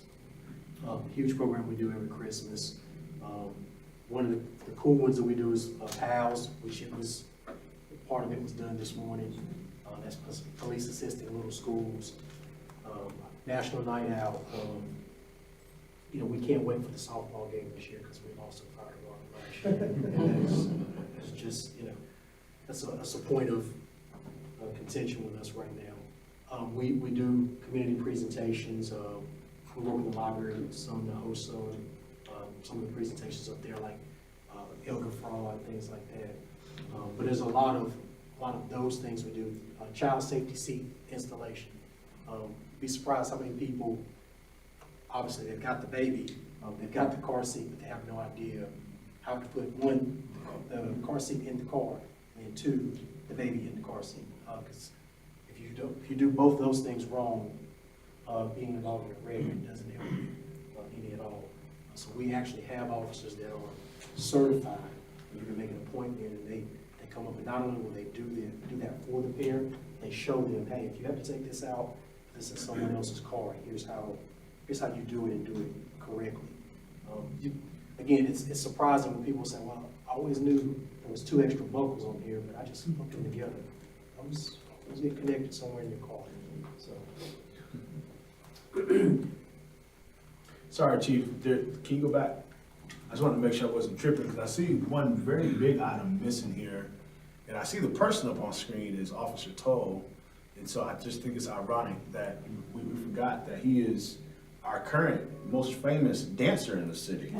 a huge program we do every Christmas. One of the cool ones that we do is PALS, which part of it was done this morning. That's police assisting little schools. National Night Out. We can't wait for the softball game this year because we lost a fire alarm last year. It's just, that's a point of contention with us right now. We do community presentations. We work with the library, some to host some of the presentations up there, like elder fraud, things like that. But there's a lot of those things we do. Child safety seat installation. Be surprised how many people, obviously they've got the baby, they've got the car seat, but they have no idea how to put one, the car seat in the car, and two, the baby in the car seat. Because if you do both those things wrong, being involved in a wreck doesn't help you any at all. So we actually have officers that are certified. You can make an appointment and they come up, and not only will they do that for the parent, they show them, hey, if you have to take this out, this is someone else's car. Here's how you do it and do it correctly. Again, it's surprising when people say, well, I always knew there was 2 extra buckles on here, but I just hooked them together. I was get connected somewhere in your car. So. Sorry, Chief, can you go back? I just wanted to make sure I wasn't tripping, because I see one very big item missing here, and I see the person up on screen is Officer Toll, and so I just think it's ironic that we forgot that he is our current most famous dancer in the city.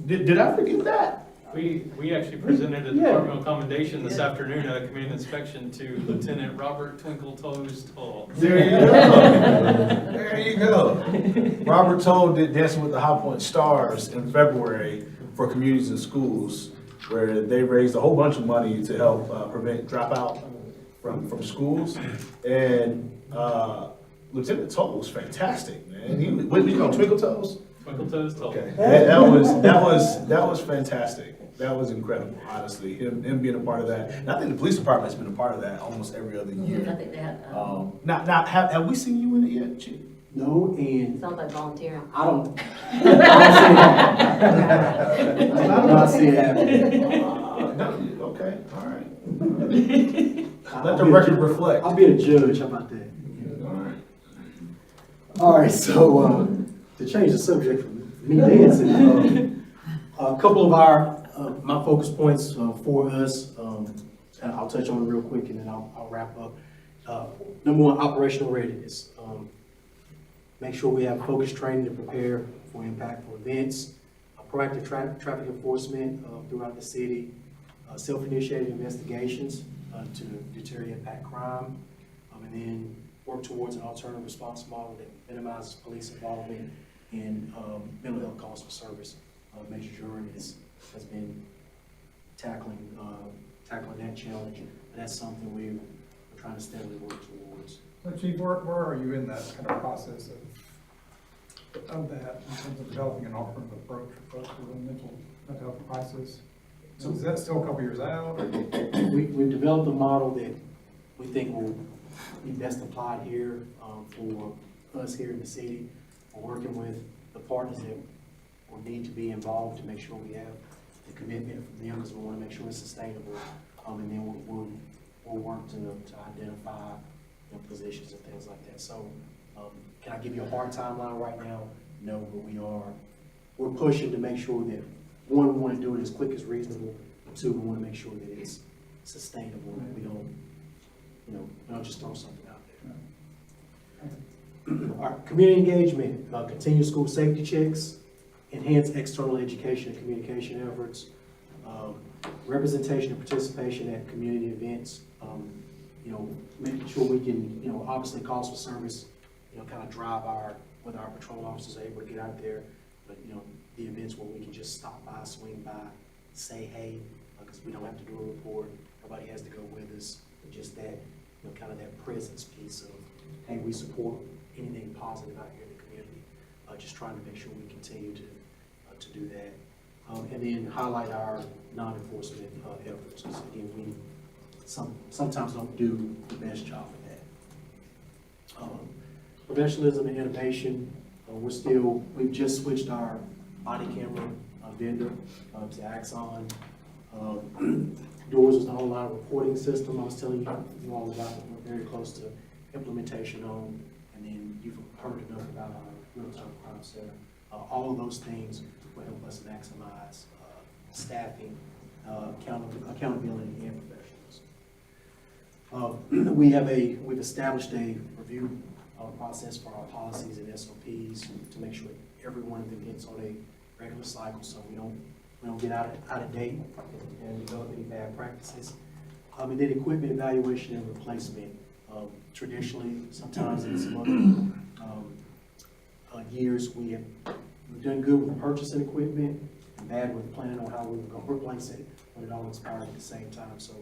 Did I forget that? We actually presented a departmental commendation this afternoon at a community inspection to Lieutenant Robert Twinkle Toes Toll. There you go. There you go. Robert Toll did Dancing with the High Point Stars in February for communities and schools, where they raised a whole bunch of money to help prevent dropout from schools. And Lieutenant Toll was fantastic, man. What do you call Twinkle Toes? Twinkle Toes Toll. Okay, that was fantastic. That was incredible, honestly. Him being a part of that, and I think the police department has been a part of that almost every other year. I think they had, Now, have we seen you in it yet, Chief? No, and sounds like volunteering. I don't see it happening. Okay, all right. Let the record reflect. I'll be a judge. How about that? All right. All right. So to change the subject from me dancing, a couple of my focus points for us. and I'll touch on it real quick and then I'll wrap up. Number one, operational readiness. Make sure we have focused training to prepare for impactful events, proactive traffic enforcement throughout the city, self-initiated investigations to deter impact crime, and then work towards an alternative response model that minimizes police involvement in mental health calls for service. Major Jurin has been tackling that challenge, and that's something we're trying to steadily work towards. So Chief, where are you in that kind of process of that, in terms of developing an alternative approach for folks with a mental health crisis? So is that still a couple years out? We've developed a model that we think will be best applied here for us here in the city. We're working with the partners that will need to be involved to make sure we have the commitment from them, because we want to make sure it's sustainable. And then we'll work to identify positions and things like that. So can I give you a hard timeline right now? No, but we're pushing to make sure that, one, we want to do it as quick as reasonable. Two, we want to make sure that it's sustainable and we don't just throw something out there. Our community engagement, continue school safety checks, enhance external education and communication efforts, representation and participation at community events, making sure we can, obviously calls for service, kind of drive whether our patrol officers are able to get out there, but, the events where we can just stop by, swing by, say hey, because we don't have to do a report, nobody has to go with us, but just that, kind of that presence piece of, hey, we support anything positive out here in the community, just trying to make sure we continue to do that. And then highlight our non-enforcement efforts, because again, we sometimes don't do the best job of that. Professionalism and innovation, we've just switched our body camera vendor to Axon. Doors is the online reporting system I was telling you all about that we're very close to implementation on, and then you've heard enough about our real-time crime center. All of those things will help us maximize staffing, accountability, and professionalism. We've established a review process for our policies and SOPs to make sure every one of them hits on a regular cycle, so we don't get out of date and develop any bad practices. And then equipment evaluation and replacement. Traditionally, sometimes in some other years, we've done good with purchasing equipment and bad with planning on how we were going to replace it when it all expired at the same time. So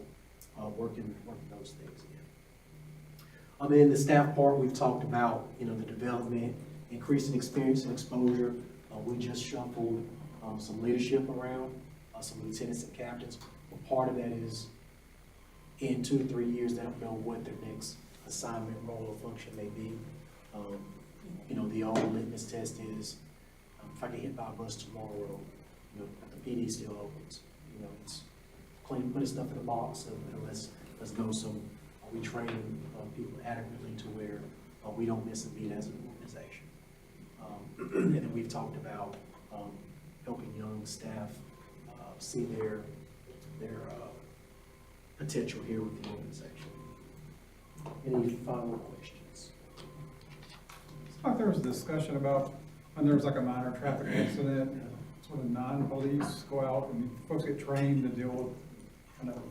working those things again. Then the staff part, we've talked about, the development, increasing experience and exposure. We just shuffled some leadership around, some lieutenants and captains. But part of that is in 2 to 3 years, they don't know what their next assignment, role, or function may be. The old litmus test is, if I get hit by a bus tomorrow, the PD still opens. It's clean, putting stuff in a box, and let's go. So are we training people adequately to where we don't miss a beat as an organization? And then we've talked about helping young staff see their potential here with the organization. Any final questions? It's like there was a discussion about when there's like a minor traffic accident, sort of non-police go out and folks get trained to deal with kind of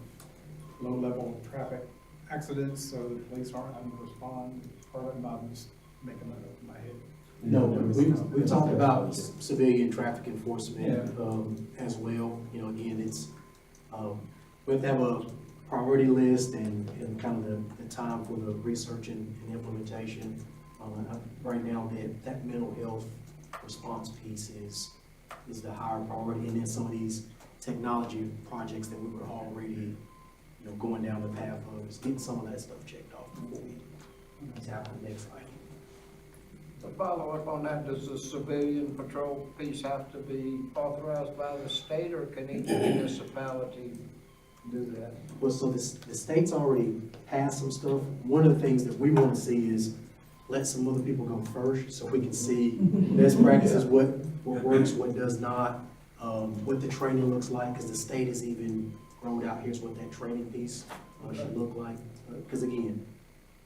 low-level traffic accidents, so the police aren't having to respond. Or am I just making that up in my head? No, we've talked about civilian traffic enforcement as well. Again, it's we have to have a priority list and kind of the time for the research and implementation. Right now, that mental health response piece is the higher priority, and then some of these technology projects that we were already going down the path of is getting some of that stuff checked off before we tackle the next item. To follow up on that, does the civilian patrol piece have to be authorized by the state, or can each municipality do that? Well, so the state's already passed some stuff. One of the things that we want to see is let some other people go first, so we can see best practices, what works, what does not, what the training looks like, because the state is even wrote out, here's what that training piece should look like. Because again,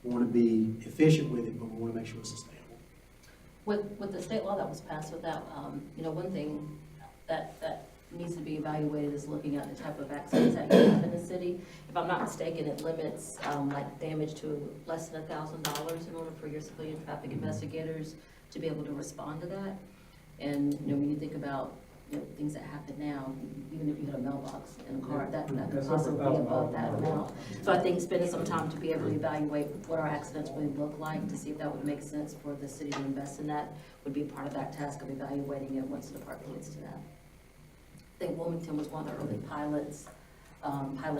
we want to be efficient with it, but we want to make sure it's sustainable. With the state law that was passed with that, you know, one thing that needs to be evaluated is looking at the type of accidents that you have in the city. If I'm not mistaken, it limits, like damage to less than $1,000 in order for your civilian traffic investigators to be able to respond to that. And, you know, when you think about, you know, things that happen now, even if you hit a mailbox in a car, that could possibly be above that amount. So I think spending some time to be able to evaluate what our accidents really look like, to see if that would make sense for the city to invest in that, would be part of that task of evaluating it once the department gets to that. I think Wilmington was one of the early pilot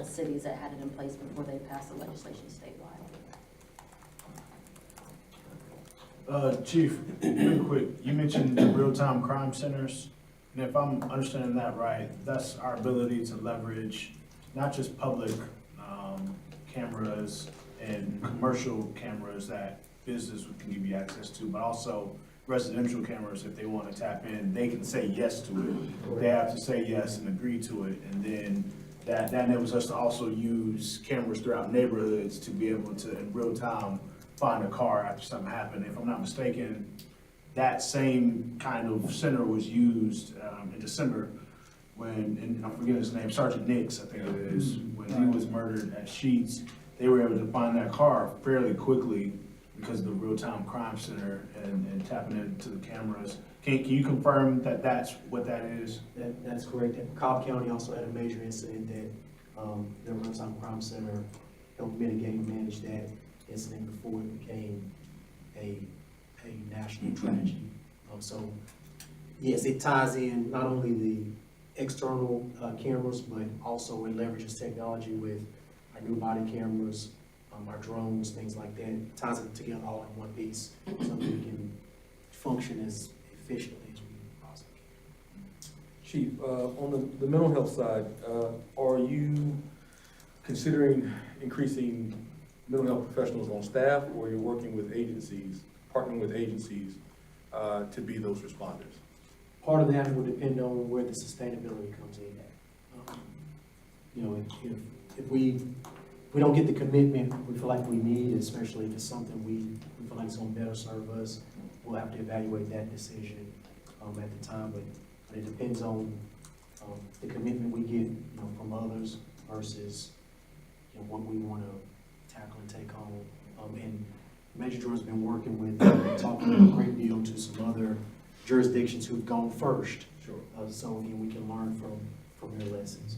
cities that had it in place before they passed the legislation statewide. Chief, real quick, you mentioned the real-time crime centers, and if I'm understanding that right, that's our ability to leverage not just public cameras and commercial cameras that business can give you access to, but also residential cameras. If they want to tap in, they can say yes to it. They have to say yes and agree to it, and then that enables us to also use cameras throughout neighborhoods to be able to, in real time, find a car after something happened. If I'm not mistaken, that same kind of center was used in December when, and I'm forgetting his name, Sergeant Nix, I think it is, when he was murdered at Sheetz. They were able to find that car fairly quickly because of the real-time crime center and tapping into the cameras. Can you confirm that that's what that is? That's correct. Cobb County also had a major incident that their real-time crime center helped mitigate and manage that incident before it became a national tragedy. So yes, it ties in not only the external cameras, but also it leverages technology with our new body cameras, our drones, things like that. It ties it together all in one piece so that we can function as efficiently as we possibly can. Chief, on the mental health side, are you considering increasing mental health professionals on staff, or you're working with agencies, partnering with agencies to be those responders? Part of that will depend on where the sustainability comes in at. You know, if we don't get the commitment we feel like we need, especially if it's something we feel like it's gonna better serve us, we'll have to evaluate that decision at the time. But it depends on the commitment we get, you know, from others versus, you know, what we want to tackle and take on. And Major Jordan's been working with, talking a great deal to some other jurisdictions who've gone first. Sure. So again, we can learn from their lessons.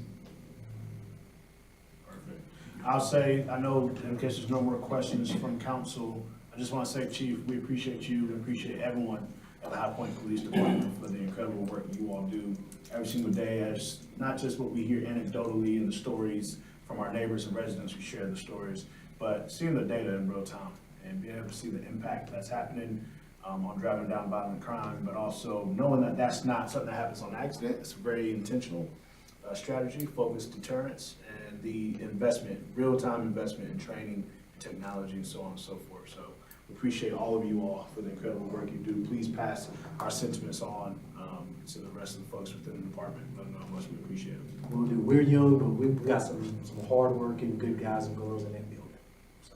Perfect. I'll say, I know in case there's no more questions from council, I just want to say, Chief, we appreciate you, we appreciate everyone at the High Point Police Department for the incredible work you all do every single day, as not just what we hear anecdotally in the stories from our neighbors and residents who share the stories, but seeing the data in real time and being able to see the impact that's happening on driving down violent crime, but also knowing that that's not something that happens on accident. It's a very intentional strategy, focused deterrence, and the investment, real-time investment in training, technology, and so on and so forth. So we appreciate all of you all for the incredible work you do. Please pass our sentiments on to the rest of the folks within the department. Let them know how much we appreciate it. We'll do. We're young, but we've got some hard-working, good guys and girls in that building. So,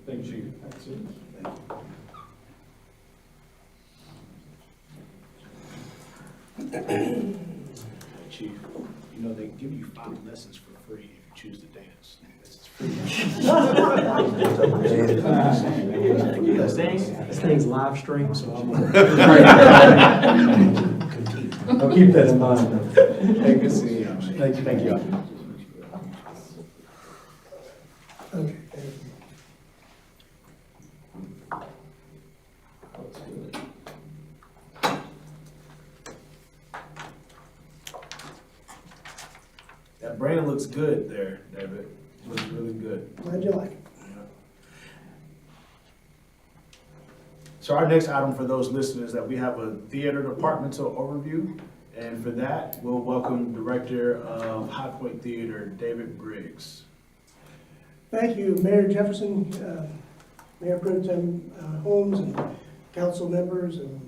Thank you, Chief. thank you. Chief, you know, they give you 5 lessons for free if you choose to dance. This is free. This thing's live stream, so I'll keep that in mind. Hey, good seeing you. Thank you. Thank you. Okay. That brain looks good there, David. Looks really good. Glad you like it. So our next item for those listeners, that we have a theater departmental overview. And for that, we'll welcome Director of High Point Theater, David Briggs. Thank you, Mayor Jefferson, Mayor Pro Tem Holmes, and council members, and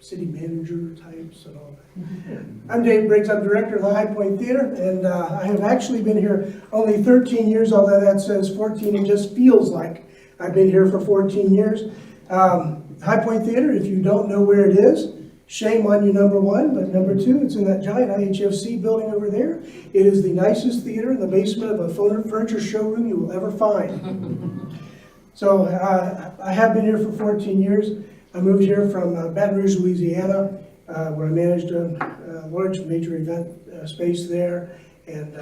city manager types and all that. I'm Dave Briggs, I'm director of the High Point Theater, and I have actually been here only 13 years, although that says 14, it just feels like I've been here for 14 years. High Point Theater, if you don't know where it is, shame on you, number one, but number two, it's in that giant IHFC building over there. It is the nicest theater in the basement of a furniture showroom you will ever find. So I have been here for 14 years. I moved here from Baton Rouge, Louisiana, where I managed a large major event space there, and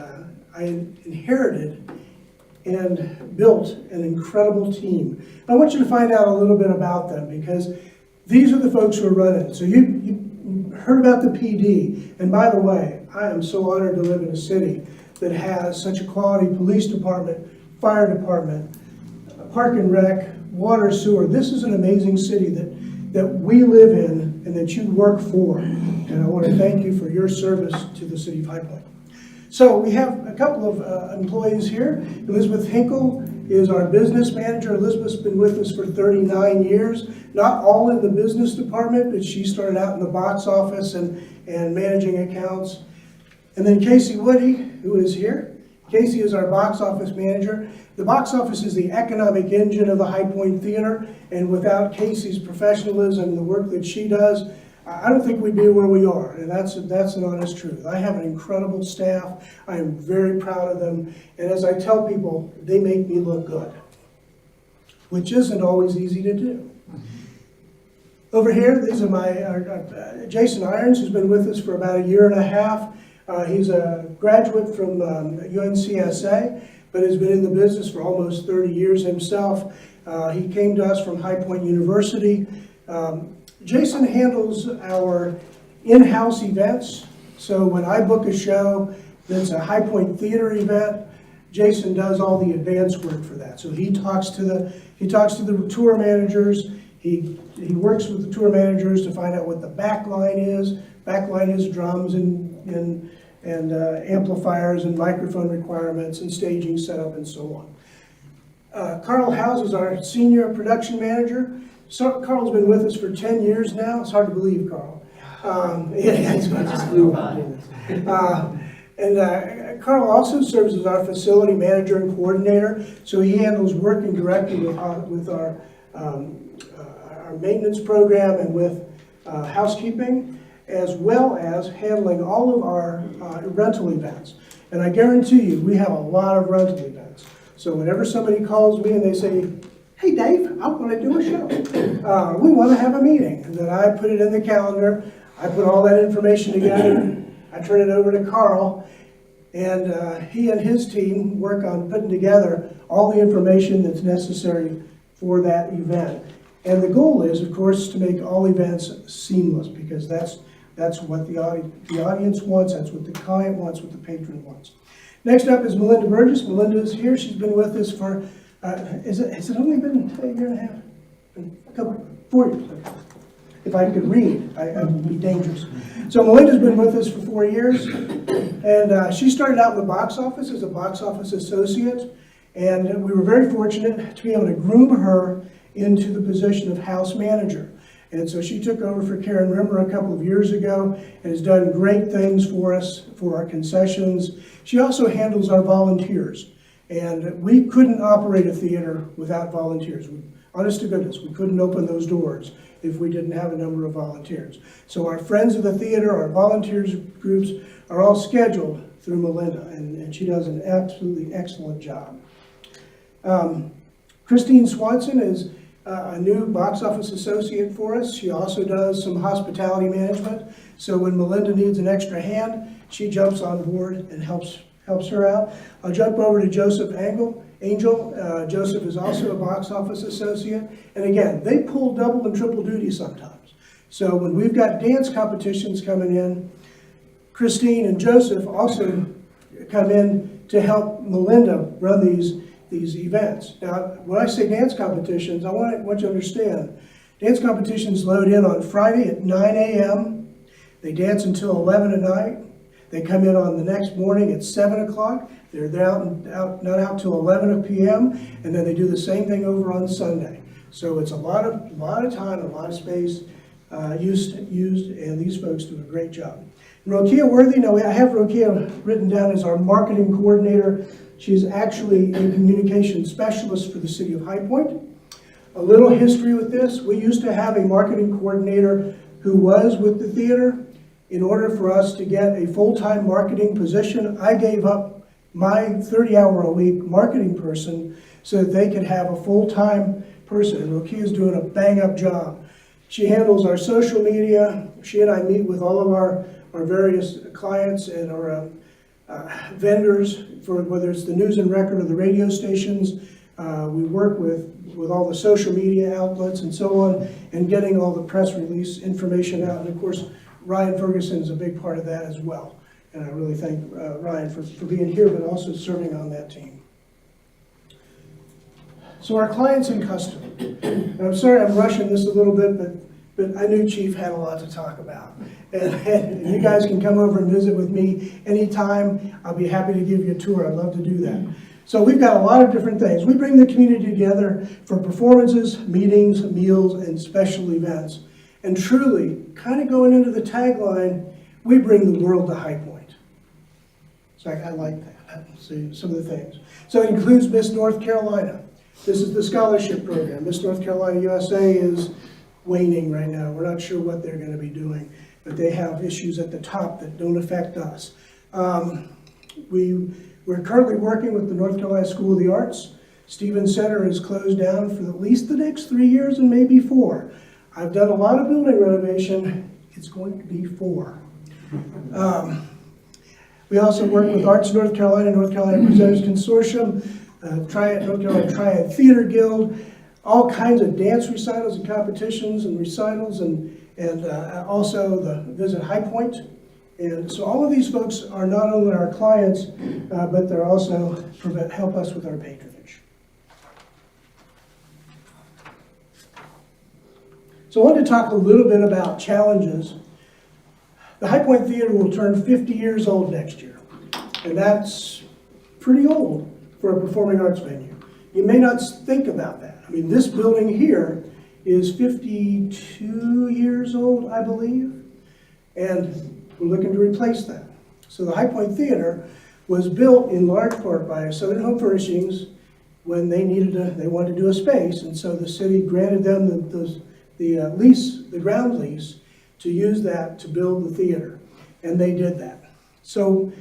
I inherited and built an incredible team. I want you to find out a little bit about them, because these are the folks who are running. So you heard about the PD, and by the way, I am so honored to live in a city that has such a quality police department, fire department, park and rec, water, sewer. This is an amazing city that we live in and that you work for. And I want to thank you for your service to the city of High Point. So we have a couple of employees here. Elizabeth Hinkle is our business manager. Elizabeth's been with us for 39 years. Not all in the business department, but she started out in the box office and managing accounts. And then Casey Woody, who is here. Casey is our box office manager. The box office is the economic engine of the High Point Theater, and without Casey's professionalism and the work that she does, I don't think we'd be where we are, and that's an honest truth. I have an incredible staff. I am very proud of them, and as I tell people, they make me look good, which isn't always easy to do. Over here, these are my Jason Irons, who's been with us for about a year and a half. He's a graduate from UNCSA, but has been in the business for almost 30 years himself. He came to us from High Point University. Jason handles our in-house events. So when I book a show that's a High Point Theater event, Jason does all the advance work for that. So he talks to the tour managers. He works with the tour managers to find out what the back line is. Backline is drums and amplifiers and microphone requirements and staging setup and so on. Carl House is our senior production manager. So Carl's been with us for 10 years now. It's hard to believe, Carl. Carl also serves as our facility manager and coordinator. So he handles working directly with our maintenance program and with housekeeping, as well as handling all of our rental events. And I guarantee you, we have a lot of rental events. So whenever somebody calls me and they say, hey Dave, I want to do a show. We want to have a meeting. And then I put it in the calendar. I put all that information together. I turn it over to Carl. And he and his team work on putting together all the information that's necessary for that event. And the goal is, of course, to make all events seamless, because that's what the audience wants, that's what the client wants, what the patron wants. Next up is Melinda Burgess. Melinda is here. She's been with us for, has it only been a year and a half? 4 years. Okay. If I could read, I would be dangerous. So Melinda's been with us for 4 years, and she started out in the box office as a box office associate, and we were very fortunate to be able to groom her into the position of house manager. And so she took over for Karen Rimmer a couple of years ago and has done great things for us, for our concessions. She also handles our volunteers. And we couldn't operate a theater without volunteers. Honest to goodness, we couldn't open those doors if we didn't have a number of volunteers. So our friends of the theater, our volunteers groups, are all scheduled through Melinda, and she does an absolutely excellent job. Christine Swanson is a new box office associate for us. She also does some hospitality management. So when Melinda needs an extra hand, she jumps on board and helps her out. I'll jump over to Joseph Angel. Joseph is also a box office associate. And again, they pull double and triple duty sometimes. So when we've got dance competitions coming in, Christine and Joseph also come in to help Melinda run these events. Now, when I say dance competitions, I want you to understand, dance competitions load in on Friday at 9 a.m. They dance until 11 at night. They come in on the next morning at 7 o'clock. They're not out till 11 p.m. And then they do the same thing over on Sunday. So it's a lot of time, a lot of space. used, and these folks do a great job. Rokia Worthy, now I have Rokia written down as our marketing coordinator. She's actually a communication specialist for the city of High Point. A little history with this, we used to have a marketing coordinator who was with the theater. In order for us to get a full-time marketing position, I gave up my 30-hour-a-week marketing person so that they could have a full-time person. And Rokia's doing a bang-up job. She handles our social media. She and I meet with all of our various clients and our vendors, for whether it's the news and record or the radio stations. We work with all the social media outlets and so on, and getting all the press release information out. And of course, Ryan Ferguson is a big part of that as well. And I really thank Ryan for being here, but also serving on that team. So our clients and customers. And I'm sorry I'm rushing this a little bit, but I knew Chief had a lot to talk about. And you guys can come over and visit with me anytime. I'll be happy to give you a tour. I'd love to do that. So we've got a lot of different things. We bring the community together for performances, meetings, meals, and special events. And truly, kind of going into the tagline, we bring the world to High Point. So I like that. See some of the things. So it includes Miss North Carolina. This is the scholarship program. Miss North Carolina USA is waning right now. We're not sure what they're going to be doing, but they have issues at the top that don't affect us. We're currently working with the North Carolina School of the Arts. Stevens Center is closed down for at least the next 3 years and maybe 4. I've done a lot of building renovation. It's going to be 4. We also work with Arts North Carolina Presenters Consortium, North Carolina Triad Theater Guild, all kinds of dance recitals and competitions and recitals, and also the Visit High Point. And so all of these folks are not only our clients, but they're also help us with our patronage. So I wanted to talk a little bit about challenges. The High Point Theater will turn 50 years old next year, and that's pretty old for a performing arts venue. You may not think about that. I mean, this building here is 52 years old, I believe, and we're looking to replace that. So the High Point Theater was built in large part by Southern Home Furnishings when they wanted to do a space, and so the city granted them the ground lease to use that to build the theater, and they did that. So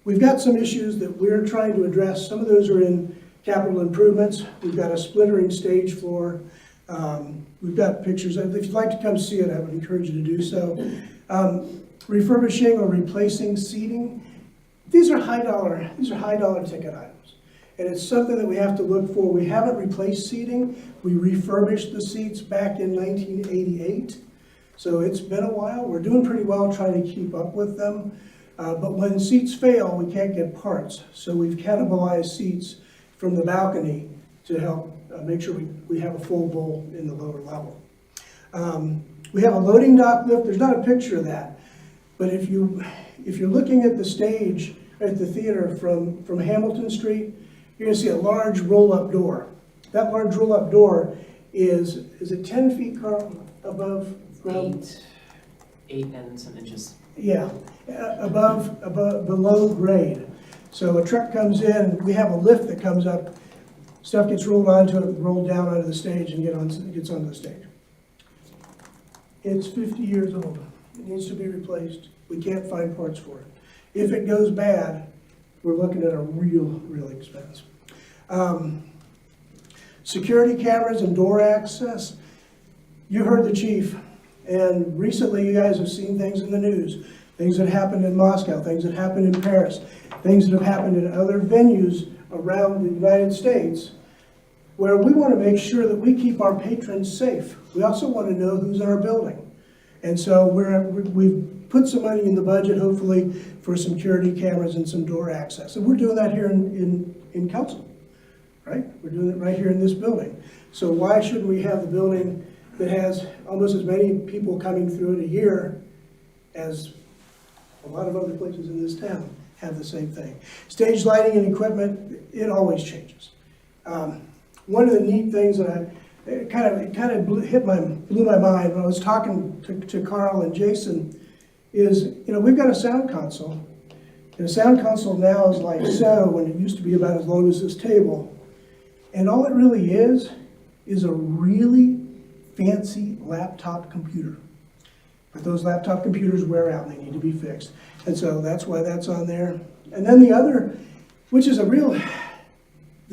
we've got some issues that we're trying to address. Some of those are in capital improvements. We've got a splittering stage floor. We've got pictures. If you'd like to come see it, I would encourage you to do so. Refurbishing or replacing seating. These are high dollar ticket items. And it's something that we have to look for. We haven't replaced seating. We refurbished the seats back in 1988. So it's been a while. We're doing pretty well trying to keep up with them. But when seats fail, we can't get parts. So we've cannibalized seats from the balcony to help make sure we have a full bowl in the lower level. We have a loading dock lift. There's not a picture of that. But if you're looking at the stage at the theater from Hamilton Street, you're going to see a large roll-up door. That large roll-up door is it 10 feet, Carl, above ground? 8 and some inches. Yeah, below grade. So a truck comes in, we have a lift that comes up, stuff gets rolled onto it, rolled down onto the stage and gets onto the stage. It's 50 years old. It needs to be replaced. We can't find parts for it. If it goes bad, we're looking at a real expense. Security cameras and door access. You heard the chief, and recently you guys have seen things in the news. Things that happened in Moscow, things that happened in Paris, things that have happened in other venues around the United States, where we want to make sure that we keep our patrons safe. We also want to know who's in our building. And so we've put some money in the budget, hopefully, for some security cameras and some door access. And we're doing that here in council, right? We're doing it right here in this building. So why shouldn't we have the building that has almost as many people coming through it a year as a lot of other places in this town have the same thing? Stage lighting and equipment, it always changes. One of the neat things that it kind of blew my mind when I was talking to Carl and Jason, is, you know, we've got a sound console. And a sound console now is like so, when it used to be about as long as this table. And all it really is a really fancy laptop computer. But those laptop computers wear out and they need to be fixed. And so that's why that's on there. And then the other, which is the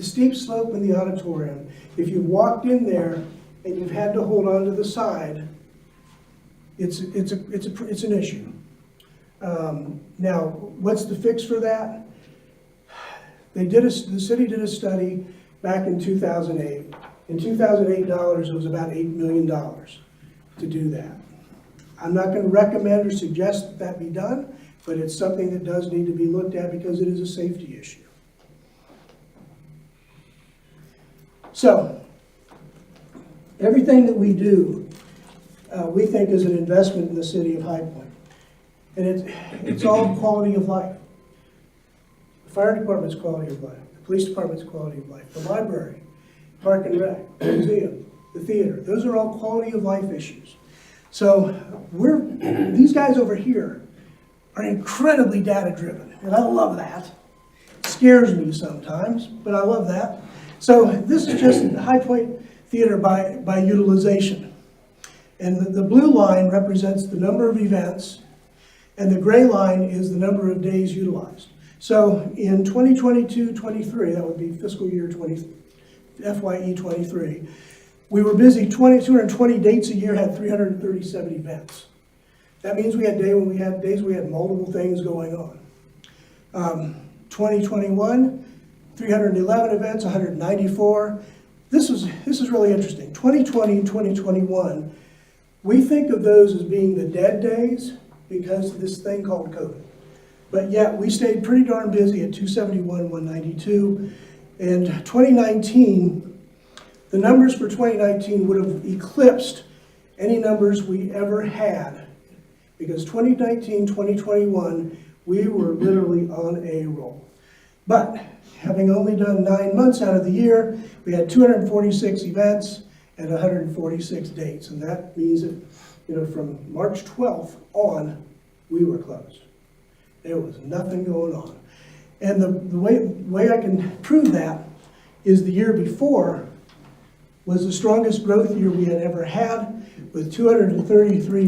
steep slope in the auditorium. If you walked in there and you've had to hold on to the side, it's an issue. Now, what's the fix for that? The city did a study back in 2008. In 2008 dollars, it was about $8 million to do that. I'm not going to recommend or suggest that be done, but it's something that does need to be looked at because it is a safety issue. So, everything that we do, we think is an investment in the city of High Point. And it's all quality of life. The fire department's quality of life, the police department's quality of life, the library, park and rec, the museum, the theater. Those are all quality of life issues. So these guys over here are incredibly data driven, and I love that. It scares me sometimes, but I love that. So this is just High Point Theater by utilization. And the blue line represents the number of events, and the gray line is the number of days utilized. So in 2022-23, that would be fiscal year FYE 23, we were busy 220 dates a year, had 337 events. That means we had days we had multiple things going on. 2021, 311 events, 194. This is really interesting. 2020 and 2021, we think of those as being the dead days because of this thing called COVID. But yet we stayed pretty darn busy at 271, 192. And 2019, the numbers for 2019 would have eclipsed any numbers we ever had. Because 2019, 2021, we were literally on a roll. But having only done 9 months out of the year, we had 246 events and 146 dates. And that means that, you know, from March 12th on, we were closed. There was nothing going on. And the way I can prove that is the year before was the strongest growth year we had ever had, with 233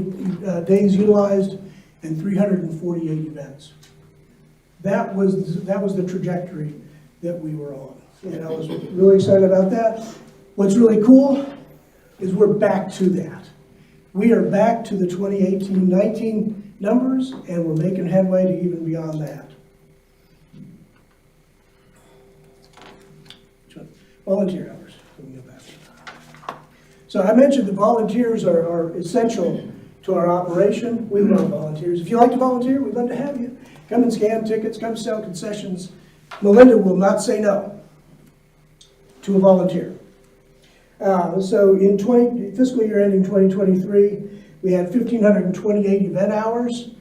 days utilized and 348 events. That was the trajectory that we were on. And I was really excited about that. What's really cool is we're back to that. We are back to the 2018-19 numbers, and we're making headway to even beyond that. Volunteer hours. So I mentioned the volunteers are essential to our operation. We love volunteers. If you like to volunteer, we'd love to have you. Come and scan tickets, come sell concessions. Melinda will not say no to a volunteer. So in fiscal year ending 2023, we had 1,528 event hours.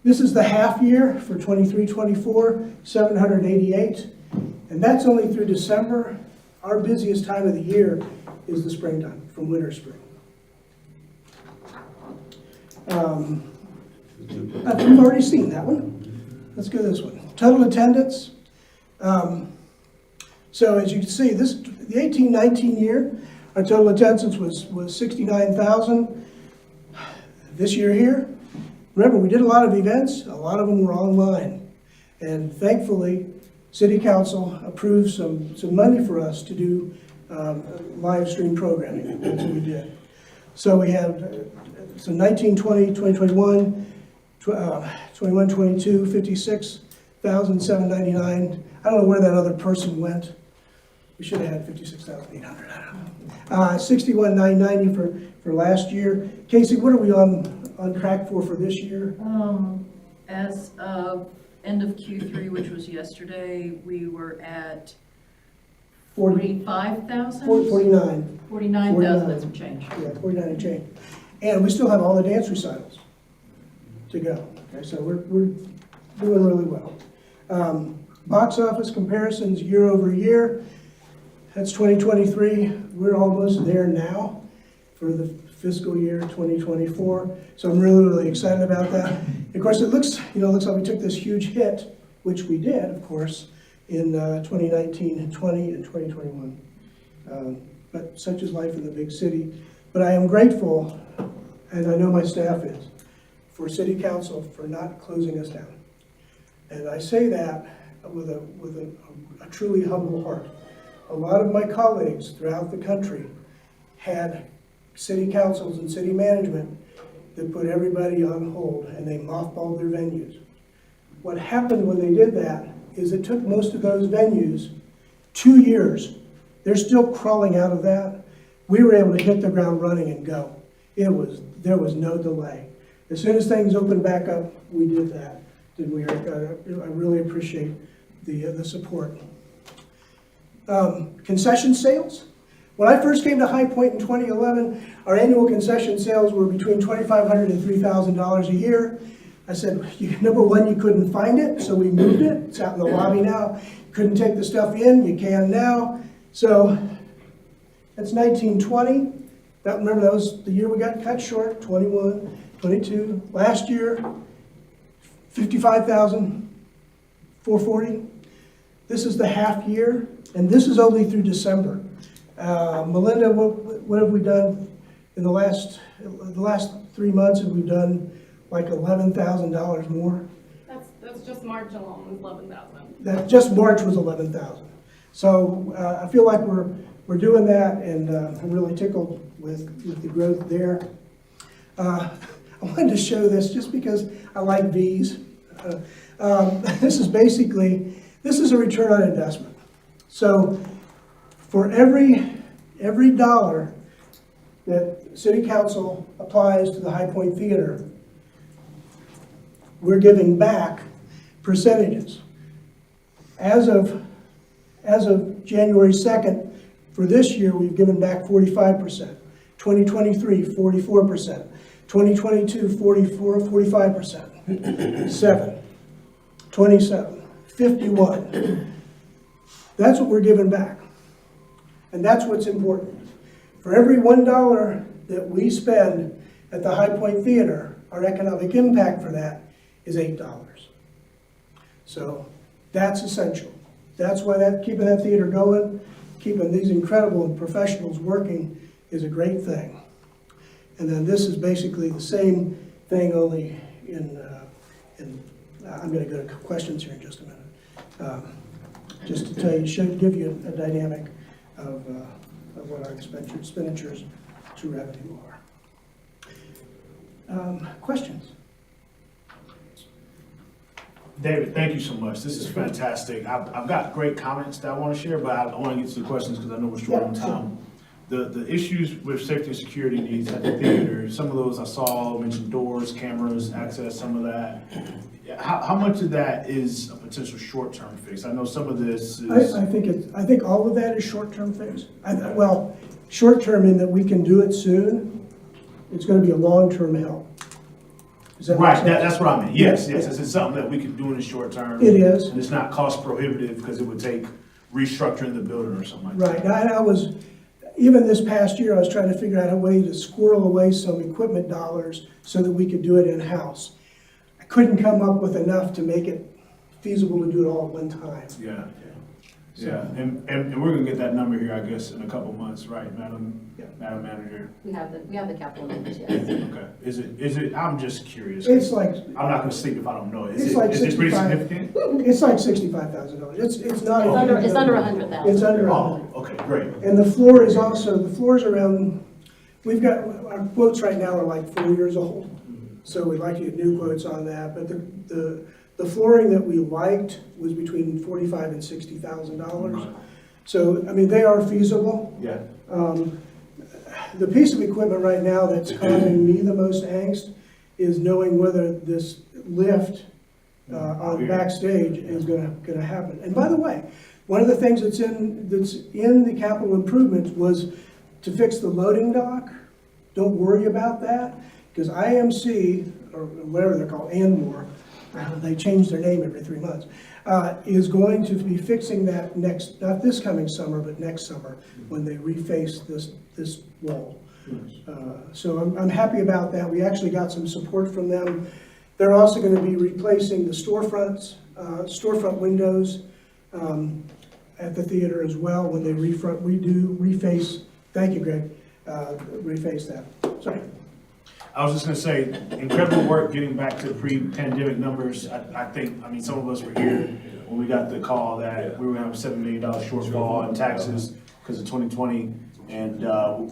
This is the half year for 23-24, 788. And that's only through December. Our busiest time of the year is the springtime, from winter to spring. We've already seen that one. Let's go to this one. Total attendance. So as you can see, the 18-19 year, our total attendance was 69,000. This year here, remember, we did a lot of events. A lot of them were online. And thankfully, City Council approved some money for us to do live stream programming. That's what we did. So we had 19, 20, 2021, 21, 22, 56,799. I don't know where that other person went. We should have had 56,800. I don't know. 61,990 for last year. Casey, what are we on track for this year? As of end of Q3, which was yesterday, we were at 45,000? 49. 49,000 and some change. Yeah, 49 and change. And we still have all the dance recitals to go. Okay, so we're doing really well. Box office comparisons year over year. That's 2023. We're almost there now for the fiscal year 2024. So I'm really, really excited about that. Of course, it looks like we took this huge hit, which we did, of course, in 2019 and 20 and 2021. But such is life in the big city. But I am grateful, and I know my staff is, for City Council for not closing us down. And I say that with a truly humble heart. A lot of my colleagues throughout the country had city councils and city management that put everybody on hold, and they mothballed their venues. What happened when they did that is it took most of those venues 2 years. They're still crawling out of that. We were able to hit the ground running and go. There was no delay. As soon as things opened back up, we did that. I really appreciate the support. Concession sales. When I first came to High Point in 2011, our annual concession sales were between $2,500 and $3,000 a year. I said, number one, you couldn't find it, so we moved it. It's out in the lobby now. Couldn't take the stuff in, you can now. So that's 1920. Remember, that was the year we got cut short, 21, 22. Last year, 55,440. This is the half year, and this is only through December. Melinda, what have we done in the last 3 months? Have we done like $11,000 more? That's just March alone was 11,000. That just March was 11,000. So I feel like we're doing that, and I'm really tickled with the growth there. I wanted to show this just because I like V's. This is a return on investment. So for every dollar that City Council applies to the High Point Theater, we're giving back percentages. As of January 2nd, for this year, we've given back 45%. 2023, 44%. 2022, 45%. 27, 51. That's what we're giving back. And that's what's important. For every $1 that we spend at the High Point Theater, our economic impact for that is $8. So that's essential. That's why keeping that theater going, keeping these incredible professionals working is a great thing. And then this is basically the same thing, only I'm going to go to questions here in just a minute. Just to tell you, give you a dynamic of what our expenditures to revenue are. Questions? David, thank you so much. This is fantastic. I've got great comments that I want to share, but I want to get to the questions because I know we're short on time. The issues with safety and security needs at the theater, some of those I saw mentioned doors, cameras, access, some of that. How much of that is a potential short-term fix? I know some of this is... I think all of that is short-term fix. Well, short-term in that we can do it soon. It's going to be a long-term help. Right, that's what I mean. Yes. It's something that we can do in the short term. It is. And it's not cost prohibitive because it would take restructuring the building or something like that. Right. I was, even this past year, I was trying to figure out a way to squirrel away some equipment dollars so that we could do it in-house. I couldn't come up with enough to make it feasible to do it all at one time. Yeah. And we're gonna get that number here, I guess, in a couple months, right, Madam Manager? We have the capital numbers, yes. Okay. Is it? I'm just curious. It's like, I'm not gonna sleep if I don't know it. Is it pretty 65 significant? It's like $65,000. It's not. It's under 100,000. It's under Oh, 100. okay, great. And the floor's around, we've got, our quotes right now are like 4 years old. So we'd like to get new quotes on that. But the flooring that we liked was between $45,000 and $60,000. So, I mean, they are feasible. Yeah. The piece of equipment right now that's causing me the most angst is knowing whether this lift on backstage is gonna happen. And by the way, one of the things that's in the capital improvements was to fix the loading dock. Don't worry about that, because IMC, or whatever they're called, Anmore, they change their name every 3 months. is going to be fixing that next, not this coming summer, but next summer, when they reface this wall. So I'm happy about that. We actually got some support from them. They're also going to be replacing the storefront windows at the theater as well when they reface, thank you, Greg, reface that. Sorry. I was just gonna say, incredible work getting back to pre-pandemic numbers. I think, I mean, some of us were here when we got the call that we were gonna have a $7 million shortfall in taxes because of 2020. And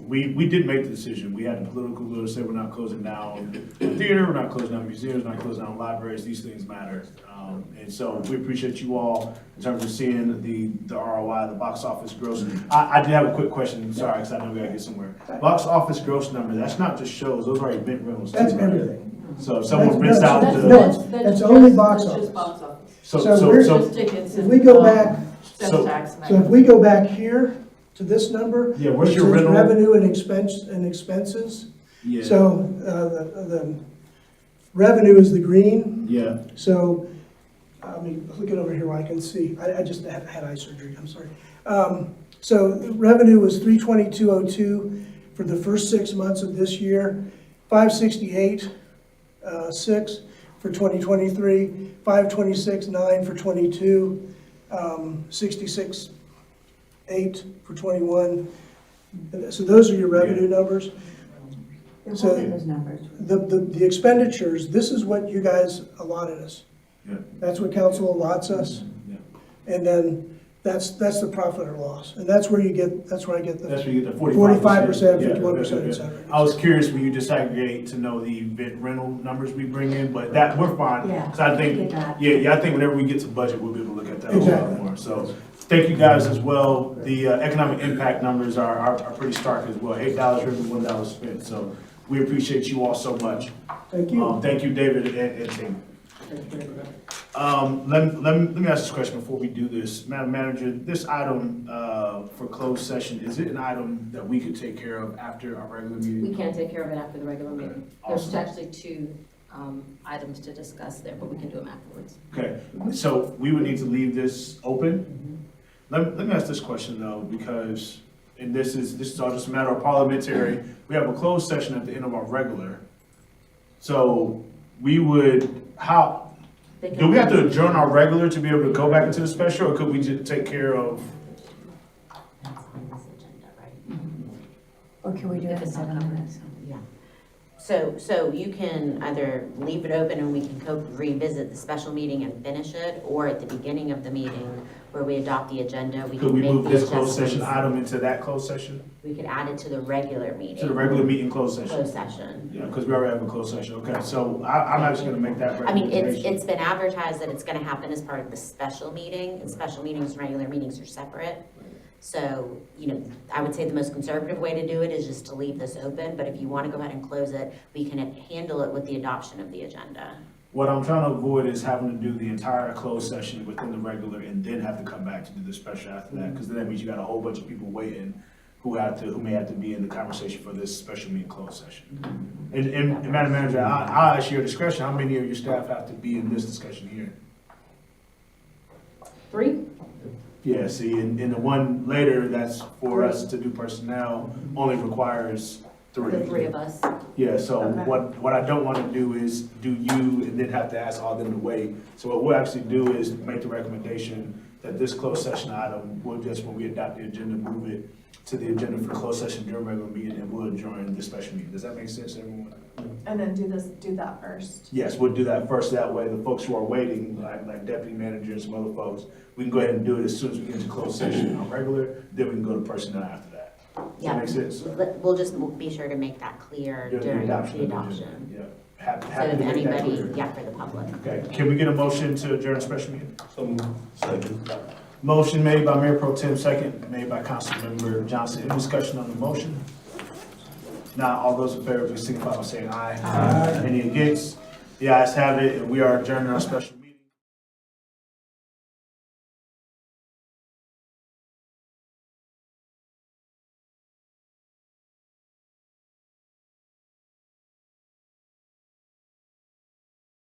we did make the decision. We had the political will to say we're not closing down the theater, we're not closing down museums, we're not closing down libraries. These things matter. And so we appreciate you all in terms of seeing the ROI, the box office gross. I did have a quick question, sorry, because I know we gotta get somewhere. Box office gross number, that's not just shows, those are event rentals too, That's right? everything. So if someone rents out No, the. that's only box That's just office. box office. So we're Just tickets If and, we go back, sales tax and that. so if we go back here to this number, Yeah, what's which your is rental? revenue and expenses. Yeah. So the revenue is the green. Yeah, So, let me look it over here where I can see. I just had eye surgery, I'm sorry. So the revenue was 322.02 for the first 6 months of this year, 568.6 for 2023, 526.9 for 22, 66.8 for 21. So those are your revenue numbers. So those numbers. the expenditures, this is what you guys allotted us. yeah, That's what council allots us, yeah. and then that's the profit or loss. And that's where I get That's the where you get the 45%, 51%, 51%, et cetera. I was curious when you disaggregate to know the event rental numbers we bring in, but that, we're fine. Yeah, 'Cause I I think, get that. yeah, I think whenever we get to budget, we'll be able to look at that a lot Exactly. more. So, thank you guys as well. The economic impact numbers are pretty stark as well. $8 driven, $1 spent. So we appreciate you all so much. Thank you. Thank you, David and team. Let me ask this question before we do this. Madam Manager, this item for closed session, is it an item that we could take care of after our regular meeting? We can take care of it after the regular meeting. There's Awesome. actually two items to discuss there, but we can do them afterwards. Okay, so we would need to leave this open? Let me ask this question though, because, and this is all just a matter of parliamentary, we have a closed session at the end of our regular. So we would, They do can- we have to adjourn our regular to be able to go back into the special, or could we just take care of? That's on this agenda, right? Or can we do If it in it's not 7 covered. minutes? Yeah. So you can either leave it open and we can revisit the special meeting and finish it, or at the beginning of the meeting where we adopt the agenda, we Could can we make move the this closed session adjustments. item into that closed session? We could add it to the regular meeting. To the regular meeting closed session? Closed session. Yeah, because we already have a closed session, okay, so I'm actually gonna make that I mean, recommendation. it's been advertised that it's gonna happen as part of the special meeting, and special meetings and regular meetings are separate. So, I would say the most conservative way to do it is just to leave this open, but if you wanna go ahead and close it, we can handle it with the adoption of the agenda. What I'm trying to avoid is having to do the entire closed session within the regular and then have to come back to do the special after that, because then that means you got a whole bunch of people waiting who may have to be in the conversation for this special meeting closed session. And Madam Manager, I'll ask your discretion, how many of your staff have to be in this discussion here? 3? Yeah, see, and the one later that's for us to do personnel only requires 3. The 3 of us. Yeah, so Okay. what I don't want to do is do you and then have to ask all them to wait. So what we'll actually do is make the recommendation that this closed session item, we'll just, when we adopt the agenda, move it to the agenda for closed session during regular meeting, and we'll adjourn the special meeting. Does that make sense, everyone? And then do that first. Yes, we'll do that first. That way, the folks who are waiting, like deputy manager and some other folks, we can go ahead and do it as soon as we get into closed session on regular, then we can go to personnel after that. Does Yeah. that make sense? We'll just be sure to make that clear during the adoption. Yeah. Happy So to if make that anybody, clear. yeah, for the public. Okay, can we get a motion to adjourn special meeting? Second. Motion made by Mayor Pro Tem, second made by Councilmember Johnson. Any discussion on the motion? Now, all those in favor, please signify by saying aye. Any against? The ayes have it, and we are adjourning our special.